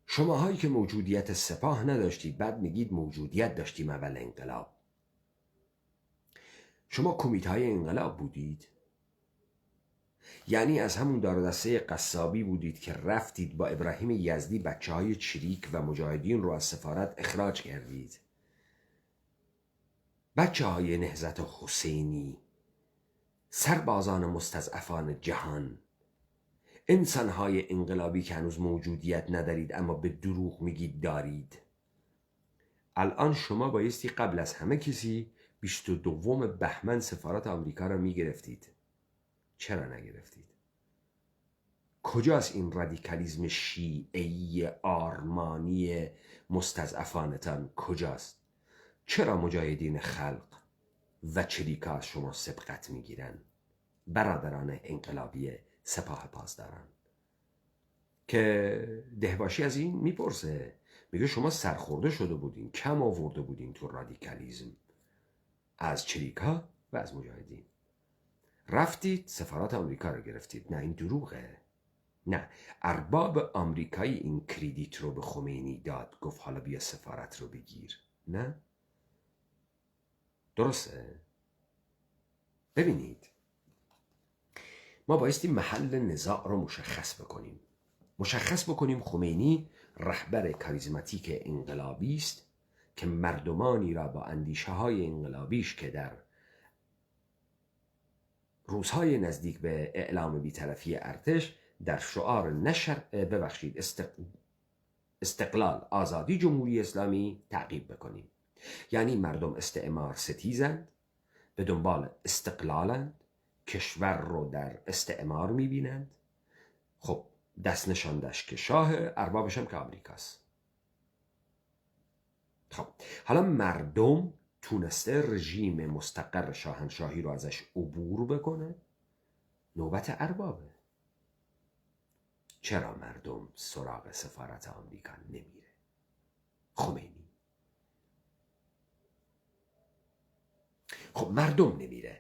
شماهایی که موجودیت سپاه نداشتید بعد میگید موجودیت داشتیم اول انقلاب، شما کمیته های انقلاب بودید؟ یعنی از همون دار و دسته قصابی بودید که رفتید با ابراهیم یزدی بچه های چریک و مجاهدین رو از سفارت اخراج کردید؟ بچه های نهضت حسینی، سربازان مستضعفان جهان، انسانهای انقلابی که هنوز موجودیت ندارید اما به دروغ میگید دارید، الان شما بایستی قبل از همه کسی 22 بهمن سفارت آمریکا را میگرفتید. چرا نگرفتید؟ کجاست این رادیکالیزم شیعی آرمانی مستضعفانتان؟ کجاست؟ چرا مجاهدین خلق و چریکا از شما سبقت میگیرن؟ برادران انقلابی سپاه پاسداران. که دهباشی از این میپرسه، میگه شما سرخورده شده بودین، کم آورده بودین تو رادیکالیزم از چریکا و از مجاهدین، رفتید سفارت آمریکا رو گرفتید. نه این دروغه. نه، ارباب آمریکایی این کردیت رو به خمینی داد، گفت حالا بیا سفارت رو بگیر. نه درسته؟ ببینید، ما بایستی محل نزاع رو مشخص بکنیم خمینی رهبر کاریزماتیک انقلابی است که مردمانی را با اندیشه های انقلابیش که در روزهای نزدیک به اعلام بی‌طرفی ارتش در شعار استقلال، آزادی، جمهوری اسلامی تعقیب بکنیم. یعنی مردم استعمار ستیزند، به دنبال استقلالند، کشور رو در استعمار میبینند. خب دست نشاندش که شاه، اربابش هم که آمریکاست. خب حالا مردم تونسته رژیم مستقر شاهنشاهی رو ازش عبور بکنه، نوبت اربابه. چرا مردم سراغ سفارت آمریکا نمیره؟ خمینی. خب مردم نمیره،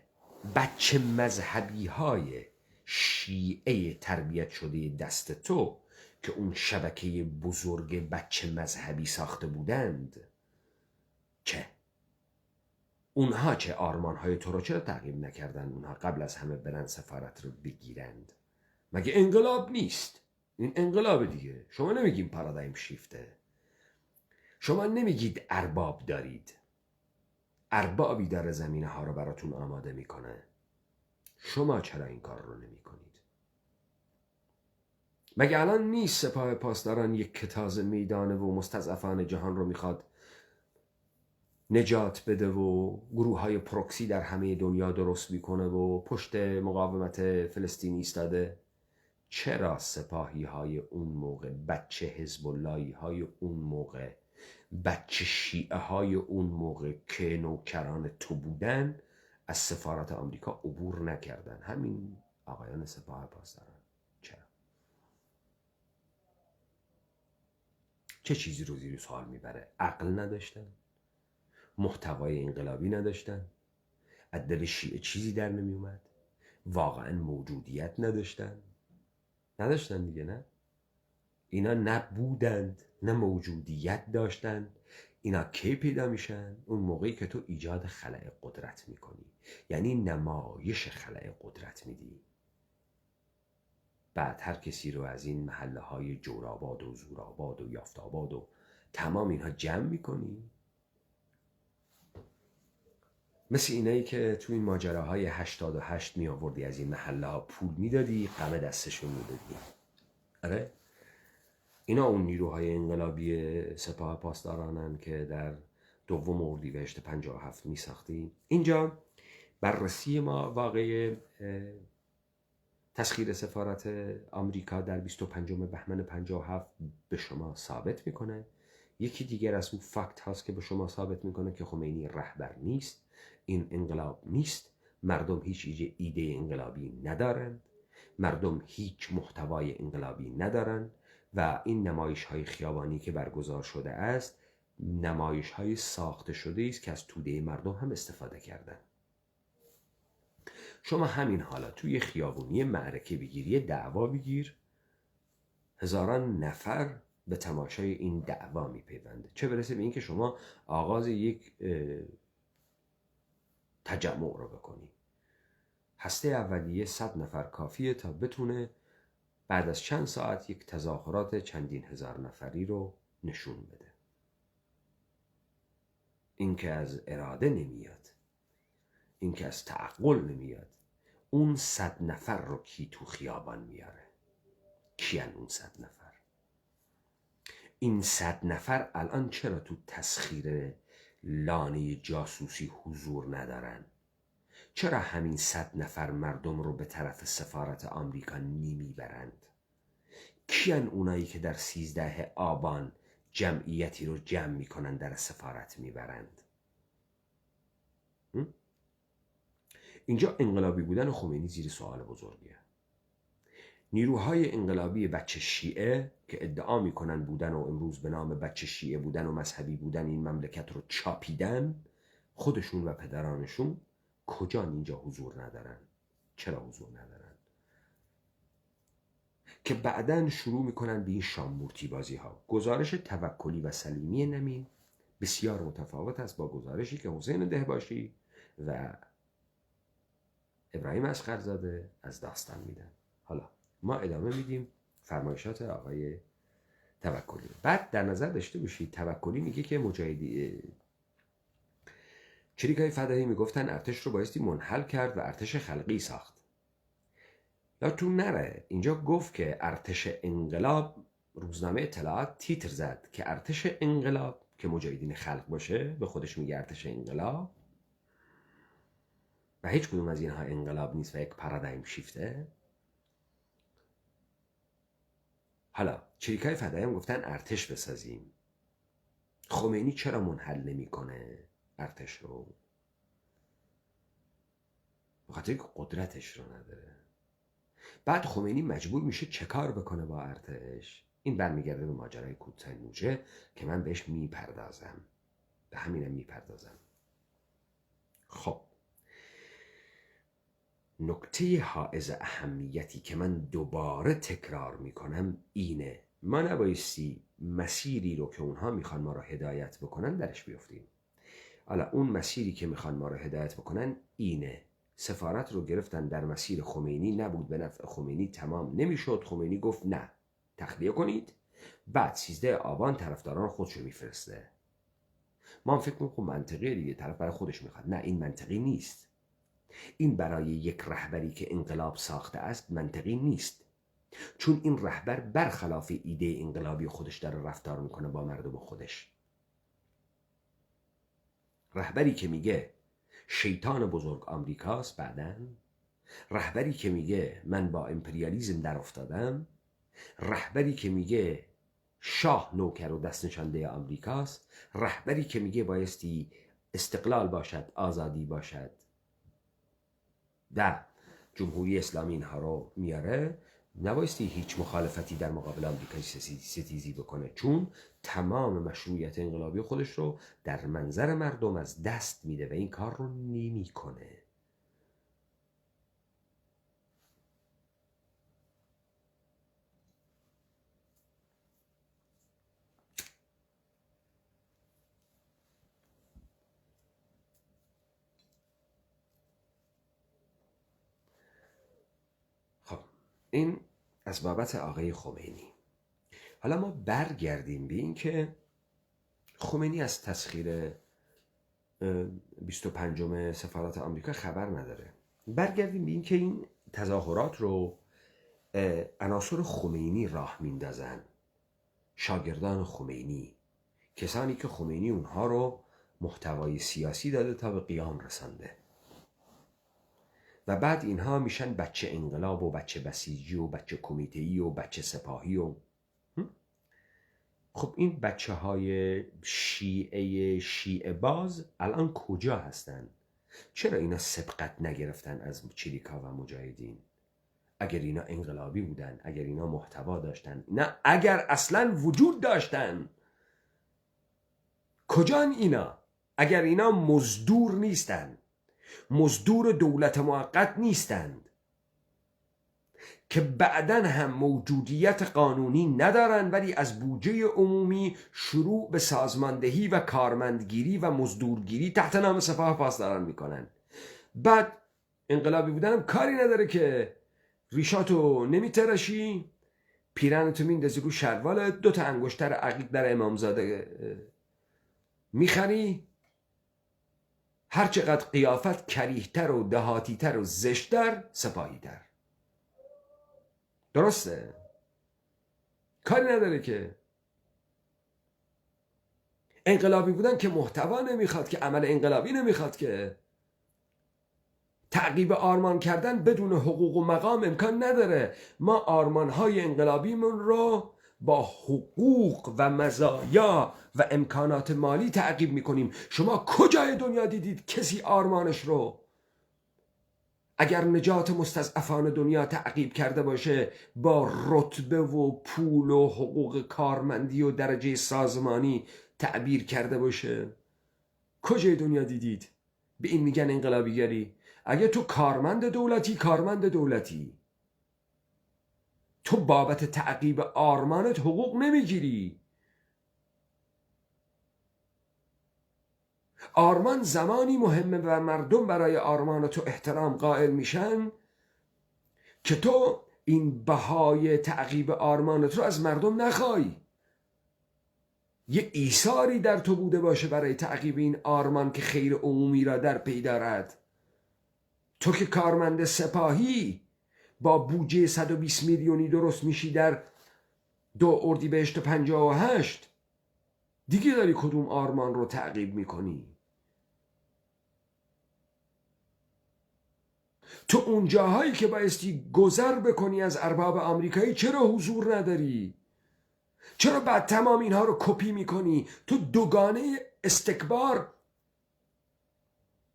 بچه مذهبی های شیعه تربیت شده دست تو که اون شبکه بزرگ بچه مذهبی ساخته بودند، چه؟ اونها چه آرمانهای تو رو چرا تعقیب نکردن؟ اونها قبل از همه برن سفارت رو بگیرند. مگه انقلاب نیست؟ این انقلاب دیگه. شما نمیگین پارادایم شیفته، شما نمیگید ارباب دارید. اربابی داره زمینه ها رو براتون آماده میکنه. شما چرا این کار رو نمی کنید؟ مگه الان نیست سپاه پاسداران یک کتاز میدانه و مستضعفان جهان رو میخواد نجات بده و گروه های پروکسی در همه دنیا درست میکنه و پشت مقاومت فلسطین ایستاده؟ چرا سپاهی های اون موقع، بچه حزب اللهی های اون موقع، بچه شیعه های اون موقع که نوکران تو بودن از سفارت آمریکا عبور نکردن؟ همین آقایان سپاه پاسداران. چرا؟ چه چیزی رو زیر سوال میبره؟ عقل نداشتن؟ محتوای انقلابی نداشتن؟ از دل شیعه چیزی در نمیومد؟ واقعا موجودیت نداشتن دیگه، نه؟ اینا نبودند، نه موجودیت داشتند. اینا کی پیدا میشن؟ اون موقعی که تو ایجاد خلأ قدرت میکنی، یعنی نمایش خلأ قدرت میدی. بعد هر کسی رو از این محله های جورآباد و زورآباد و یافتآباد و تمام اینها جمع میکنی. مثل اینایی که تو این ماجراهای 88 می آوردی از این محله ها پول میدادی، غم دستشون میدادی. آره؟ اینا اون نیروهای انقلابی سپاه پاسدارانن که در 2 اردیبهشت 57 می ساختیم. اینجا بررسی ما واقع تسخیر سفارت آمریکا در 25 بهمن 57 به شما ثابت میکنه. یکی دیگر از اون فکت هاست که به شما ثابت میکنه که خمینی رهبر نیست، این انقلاب نیست، مردم هیچ ایده انقلابی ندارند، مردم هیچ محتوای انقلابی ندارند و این نمایش های خیابانی که برگزار شده است نمایش های ساخته شده است که از توده مردم هم استفاده کردن. شما همین حالا توی خیابونی معرکه بگیر، دعوا بگیر، هزاران نفر به تماشای این دعوا میپیونده، چه برسه به این که شما آغاز یک تجمع رو بکنی. هسته اولیه 100 نفر کافیه تا بتونه بعد از چند ساعت یک تظاهرات چندین هزار نفری رو نشون بده. این که از اراده نمیاد، این که از تعقل نمیاد. اون 100 نفر رو کی تو خیابان میاره؟ کیان اون 100 نفر؟ این 100 نفر الان چرا تو تسخیر لانه جاسوسی حضور ندارن؟ چرا همین 100 نفر مردم رو به طرف سفارت آمریکا نمیبرند؟ کیان اونایی که در 13 آبان جمعیتی رو جمع میکنن در سفارت میبرند؟ اینجا انقلابی بودن خمینی زیر سوال بزرگیه. نیروهای انقلابی بچه شیعه که ادعا میکنن بودن و امروز به نام بچه شیعه بودن و مذهبی بودن این مملکت رو چاپیدن، خودشون و پدرانشون کجا اینجا حضور ندارن؟ چرا حضور ندارن؟ که بعدن شروع میکنن به این شامورتی بازی ها. گزارش توکلی و سلیمی نمین بسیار متفاوت است با گزارشی که حسین دهباشی و ابراهیم اصغرزاده از داستان میدن. حالا ما ادامه میدیم فرمایشات آقای توکلی. بعد در نظر داشته باشید توکلی میگه که مجاهدی چریکای فدایی میگفتن ارتش رو بایستی منحل کرد و ارتش خلقی ساخت. یادتون نره اینجا گفت که ارتش انقلاب، روزنامه اطلاعات تیتر زد که ارتش انقلاب که مجاهدین خلق باشه، به خودش میگه ارتش انقلاب و هیچ کدوم از اینها انقلاب نیست و یک پارادایم شیفته. حالا چریکای فدایی هم گفتن ارتش بسازیم. خمینی چرا منحل نمیکنه ارتش رو؟ بخاطر که قدرتش رو نداره. بعد خمینی مجبور میشه چه کار بکنه با ارتش؟ این برمیگرده به ماجرای کوتنوجه که من بهش میپردازم، به همینم میپردازم. خب نکته حائز اهمیتی که من دوباره تکرار میکنم اینه، ما نبایستی مسیری رو که اونها میخوان ما رو هدایت بکنن درش بیفتیم. حالا اون مسیری که میخوان ما رو هدایت بکنن اینه، سفارت رو گرفتن در مسیر خمینی، نبود به نفع خمینی، تمام نمیشد، خمینی گفت نه تخلیه کنید، بعد 13 آبان طرفداران خودشو میفرسته. ما هم فکر میکنم منطقیه دیگه، طرف برای خودش میخواد. نه این منطقی نیست، این برای یک رهبری که انقلاب ساخته است منطقی نیست، چون این رهبر برخلاف ایده انقلابی خودش داره رفتار میکنه با مردم خودش. رهبری که میگه شیطان بزرگ آمریکاست، بعدن رهبری که میگه من با امپریالیزم در افتادم، رهبری که میگه شاه نوکر و دست نشانده آمریکاست، رهبری که میگه بایستی استقلال باشد، آزادی باشد و جمهوری اسلامی اینها رو میاره، نبایستی هیچ مخالفتی در مقابل آمریکایی ستیزی بکنه، چون تمام مشروعیت انقلابی خودش رو در منظر مردم از دست میده و این کار رو نمیکنه. خب این از بابت آقای خمینی. حالا ما برگردیم به این که خمینی از تسخیر 25 سفارت آمریکا خبر نداره. برگردیم به این که این تظاهرات رو عناصر خمینی راه میندازن، شاگردان خمینی، کسانی که خمینی اونها رو محتوای سیاسی داده تا به قیام رسانده و بعد اینها میشن بچه انقلاب و بچه بسیجی و بچه کمیته‌ای و بچه سپاهی و خب این بچه های شیعه باز الان کجا هستن؟ چرا اینا سبقت نگرفتن از چریکا و مجاهدین؟ اگر اینا انقلابی بودن، اگر اینا محتوا داشتن، نه اگر اصلا وجود داشتن، کجان اینا؟ اگر اینا مزدور نیستن، مزدور دولت موقت نیستند که بعداً هم موجودیت قانونی ندارن ولی از بودجه عمومی شروع به سازماندهی و کارمندگیری و مزدورگیری تحت نام سپاه پاسداران میکنن، بعد انقلابی بودنم کاری نداره که ریشاتو نمیترشی، پیرنتو میندازی رو شلوارت، 2 انگشتر عقیق در امامزاده میخری، هر چقدر قیافت کریهتر و دهاتیتر و زشتر سپاهیتر. درسته؟ کاری نداره که. انقلابی بودن که محتوا نمیخواد، که عمل انقلابی نمیخواد، که تعقیب آرمان کردن بدون حقوق و مقام امکان نداره. ما آرمانهای انقلابیمون رو با حقوق و مزایا و امکانات مالی تعقیب میکنیم. شما کجای دنیا دیدید کسی آرمانش رو اگر نجات مستضعفان دنیا تعقیب کرده باشه با رتبه و پول و حقوق کارمندی و درجه سازمانی تعبیر کرده باشه؟ کجای دنیا دیدید؟ به این میگن انقلابیگری. اگه تو کارمند دولتی، تو بابت تعقیب آرمانت حقوق نمیگیری. آرمان زمانی مهمه و مردم برای آرمان تو احترام قائل میشن که تو این بهای تعقیب آرمانت رو از مردم نخوای. یه ایثاری در تو بوده باشه برای تعقیب این آرمان که خیر عمومی را در پی دارد. تو که کارمند سپاهی با بودجه 120 میلیونی درست میشی در 2 اردیبهشت 58، دیگه داری کدوم آرمان رو تعقیب میکنی؟ تو اون جاهایی که بایستی گذر بکنی از ارباب آمریکایی چرا حضور نداری؟ چرا بعد تمام اینها رو کپی میکنی؟ تو دوگانه استکبار،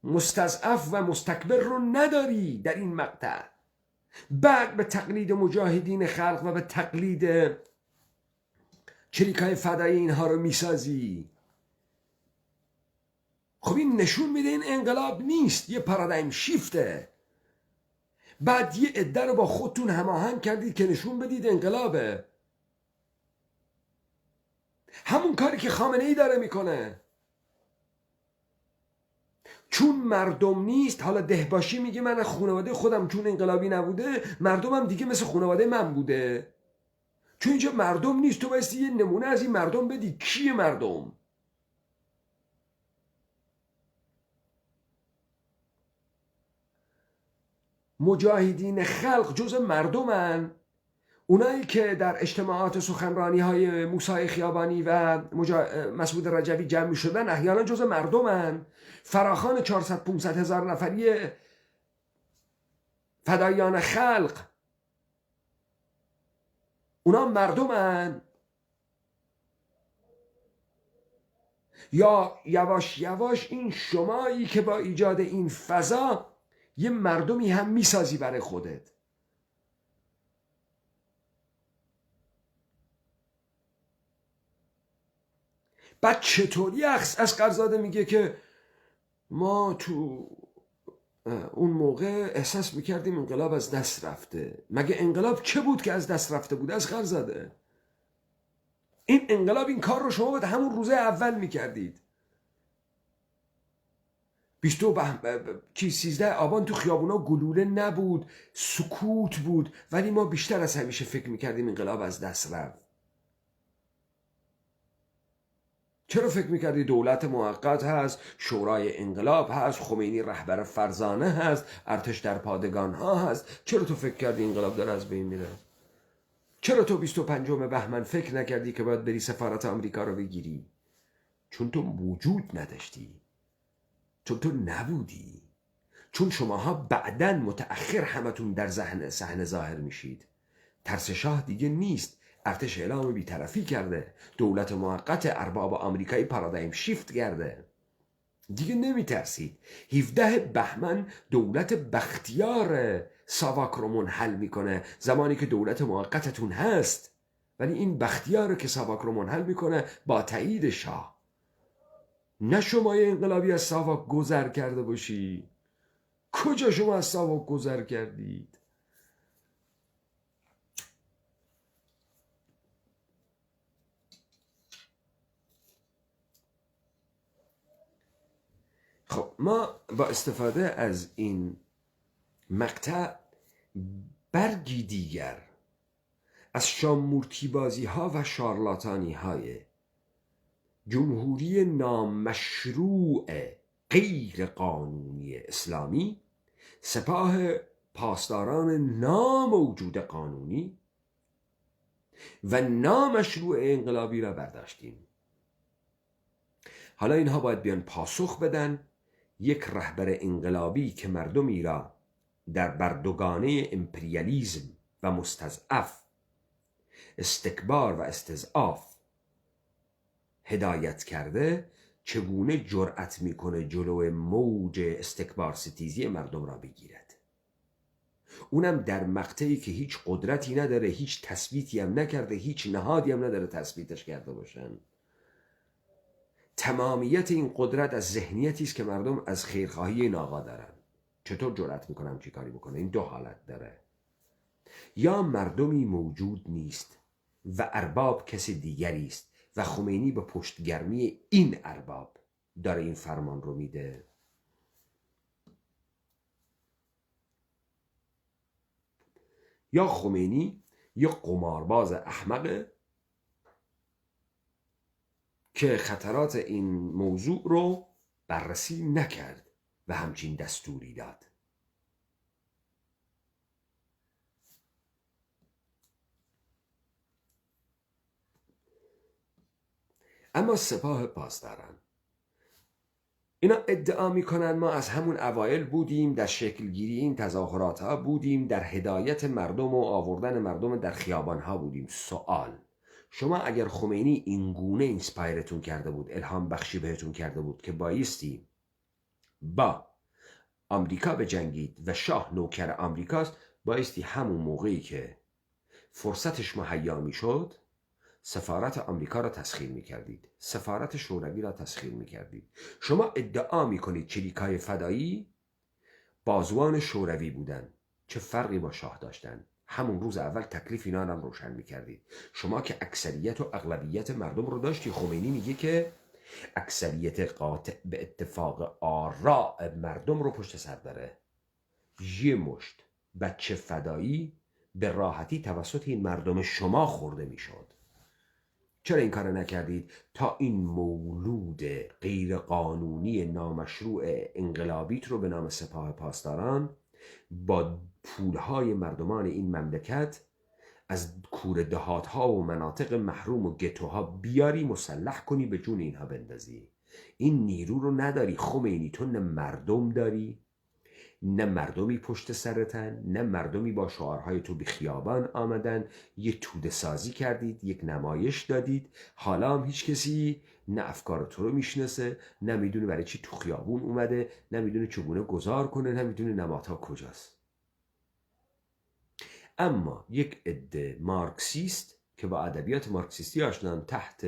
مستضعف و مستکبر رو نداری در این مقطع. بعد به تقلید مجاهدین خلق و به تقلید چریکای فدایی اینها رو میسازی. خب این نشون میده این انقلاب نیست، یه پارادایم شیفته. بعد یه عده رو با خودتون هماهنگ کردید که نشون بدید انقلابه. همون کاری که خامنه ای داره میکنه. چون مردم نیست، حالا دهباشی میگه من از خانواده خودم، چون انقلابی نبوده مردمم دیگه مثل خانواده من بوده. چون اینجا مردم نیست، تو بایستی یه نمونه از این مردم بدی. کیه مردم؟ مجاهدین خلق جز مردمن. اونایی که در اجتماعات سخنرانی های موسی خیابانی و مسعود رجوی جمع می شدن احیانا جز مردمن. فراخوان 400-500 هزار نفری فدایان خلق، اونا مردمن. یا یواش یواش این شمایی که با ایجاد این فضا یه مردمی هم میسازی برای خودت. بعد چطوری اصغرزاده میگه که ما تو اون موقع احساس میکردیم انقلاب از دست رفته. مگه انقلاب چه بود که از دست رفته بود؟ اصغرزاده، این انقلاب، این کار رو شما باید همون روزه اول میکردید. 13 آبان تو خیابونا گلوله نبود، سکوت بود، ولی ما بیشتر از همیشه فکر میکردیم انقلاب از دست رفت. چرا فکر میکردی دولت موقت هست، شورای انقلاب هست، خمینی رهبر فرزانه هست، ارتش در پادگان ها هست؟ چرا تو فکر کردی انقلاب داره از بین میره؟ چرا تو 25 بهمن فکر نکردی که باید بری سفارت آمریکا رو بگیری؟ چون تو وجود نداشتی، چون تو نبودی، چون شماها بعدن متأخر همتون در صحنه ظاهر میشید. ترس شاه دیگه نیست، ارتش اعلام بی‌طرفی کرده، دولت موقت ارباب آمریکایی پارادایم شیفت کرده، دیگه نمیترسید. 17 بهمن دولت بختیار ساواک رو منحل میکنه، زمانی که دولت موقتتون هست، ولی این بختیار رو که ساواک رو منحل میکنه با تایید شاه. نه شما انقلابی از ساواک گذر کرده باشی. کجا شما از ساواک گذر کردید؟ خب ما با استفاده از این مقطع برگی دیگر از شامورتی بازی ها و شارلاتانی های جمهوری نامشروع غیر قانونی اسلامی، سپاه پاسداران ناموجود قانونی و نامشروع انقلابی را برداشتیم. حالا اینها باید بیان پاسخ بدن یک رهبر انقلابی که مردمی را در بردگانه امپریالیزم و مستضعف، استکبار و استضعاف هدایت کرده، چگونه جرأت میکنه جلو موج استکبار ستیزی مردم را بگیرد. اونم در مقطعی که هیچ قدرتی نداره، هیچ تثبیتی هم نکرده، هیچ نهادی هم نداره تثبیتش کرده باشن. تمامیت این قدرت از ذهنیتی است که مردم از خیرخواهی این آقا دارن. چطور جرأت میکنم چی کاری بکنه؟ این دو حالت داره: یا مردمی موجود نیست و ارباب کسی دیگری است و خمینی به پشتگرمی این ارباب داره این فرمان رو میده، یا خمینی یا قمارباز احمقه که خطرات این موضوع رو بررسی نکرد و همچین دستوری داد. اما سپاه پاسداران اینا ادعا میکنن ما از همون اوایل بودیم، در شکلگیری این تظاهرات ها بودیم، در هدایت مردم و آوردن مردم در خیابان ها بودیم. سوال: شما اگر خمینی این گونه اینسپایرتون کرده بود، الهام بخشی بهتون کرده بود که بایستی با آمریکا بجنگید و شاه نوکر آمریکاست، بایستی همون موقعی که فرصتش مهیا میشد سفارت آمریکا را تسخیر میکردید، سفارت شوروی را تسخیر میکردید. شما ادعا میکنید چریکای فدایی بازوان شوروی بودن. چه فرقی با شاه داشتن؟ همون روز اول تکلیف اینا هم روشن میکردید. شما که اکثریت و اغلبیت مردم رو داشتی. خمینی میگه که اکثریت قاطع به اتفاق آراء مردم رو پشت سر داره. یه مشت بچه فدایی به راحتی توسط این مردم شما خورده میشد. چرا این کار نکردید تا این مولود غیر قانونی نامشروع انقلابیت رو به نام سپاه پاسداران با پولهای مردمان این مملکت از کوره دهاتها و مناطق محروم و گتوها بیاری مسلح کنی به جون اینها بندازی؟ این نیرو رو نداری خمینی. تو نه مردم داری، نه مردمی پشت سرتن، نه مردمی با شعارهای تو به خیابان آمدن. یه توده سازی کردید، یک نمایش دادید. حالا هم هیچ کسی نه افکار تو رو میشناسه، نه میدونه برای چی تو خیابون اومده، نه میدونه چگونه گذار کنه، نه میدونه نمادها کجاست. اما یک عده مارکسیست که با ادبیات مارکسیستی آشنان، تحت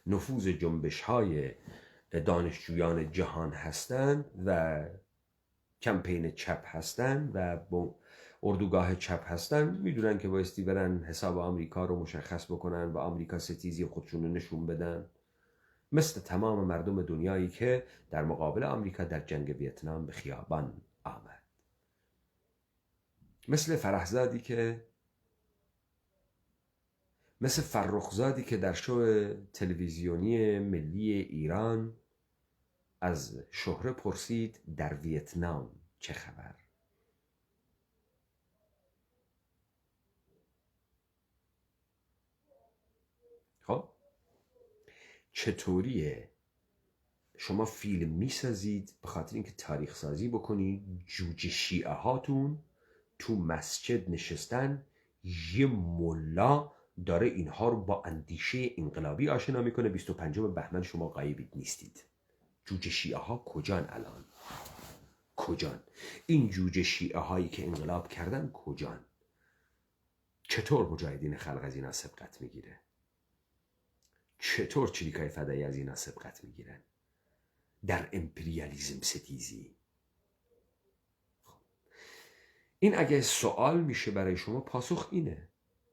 نفوذ جنبش‌های دانشجویان جهان هستند و کمپین چپ هستن و اردوگاه چپ هستن، میدونن که بایستی برن حساب آمریکا رو مشخص بکنن و آمریکا ستیزی خودشون رو نشون بدن، مثل تمام مردم دنیایی که در مقابل آمریکا در جنگ ویتنام به خیابان آمد. مثل فرخزادی که در شو تلویزیونی ملی ایران از شهره پرسید در ویتنام چه خبر؟ خب چطوریه شما فیلم میسازید به خاطر اینکه تاریخ سازی بکنید؟ جوجه شیعه هاتون تو مسجد نشستن، یه ملا داره اینها رو با اندیشه انقلابی آشنا میکنه. 25 بهمن شما غایبید، نیستید. جوجه شیعه ها کجان الان؟ کجان؟ این جوجه شیعه هایی که انقلاب کردن کجان؟ چطور مجاهدین خلق از اینا سبقت میگیره؟ چطور چریکای فدایی از اینا سبقت میگیرن؟ در امپریالیزم ستیزی. این اگه سوال میشه برای شما، پاسخ اینه: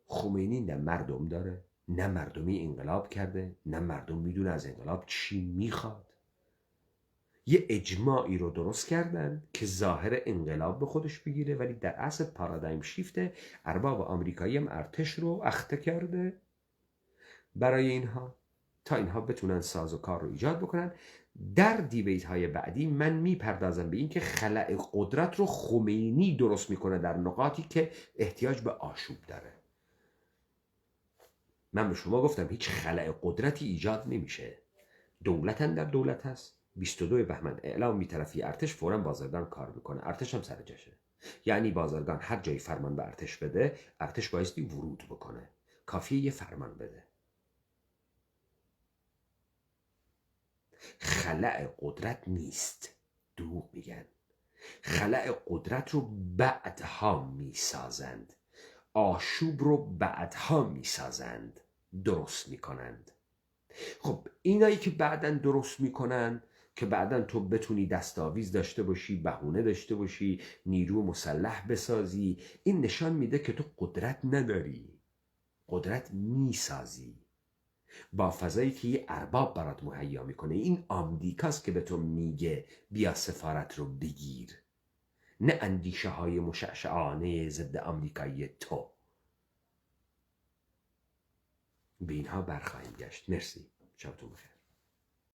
خمینی نه مردم داره، نه مردمی انقلاب کرده، نه مردم میدونه از انقلاب چی میخواد. یه اجماعی رو درست کردن که ظاهر انقلاب به خودش بگیره، ولی در اصل پارادایم شیفته. ارباب آمریکایی هم ارتش رو اخته کرده برای اینها تا اینها بتونن ساز و کار رو ایجاد بکنن. در دیبیت های بعدی من میپردازم به این که خلأ قدرت رو خمینی درست میکنه در نقاطی که احتیاج به آشوب داره. من به شما گفتم هیچ خلأ قدرتی ایجاد نمیشه. دولت در دولت هست. 22 بهمن اعلام بی‌طرفی ارتش، فوراً بازرگان کار میکنه. ارتش هم سر جاشه. یعنی بازرگان هر جایی فرمان به ارتش بده، ارتش بایستی ورود بکنه. کافیه یه فرمان بده. خلأ قدرت نیست. دروغ میگن. خلأ قدرت رو بعدها میسازند. آشوب رو بعدها میسازند. درست میکنند. خب اینایی که بعداً درست میکنن که بعداً تو بتونی دستاویز داشته باشی، بهونه داشته باشی، نیرو مسلح بسازی، این نشان میده که تو قدرت نداری. قدرت میسازی با فضایی که یه ارباب برات مهیا میکنه. این آمریکاست که به تو میگه بیا سفارت رو بگیر، نه اندیشه های مشعشعانه ضد آمریکایی تو. به اینها برخواهیم گشت. مرسی. شبتون بخیر.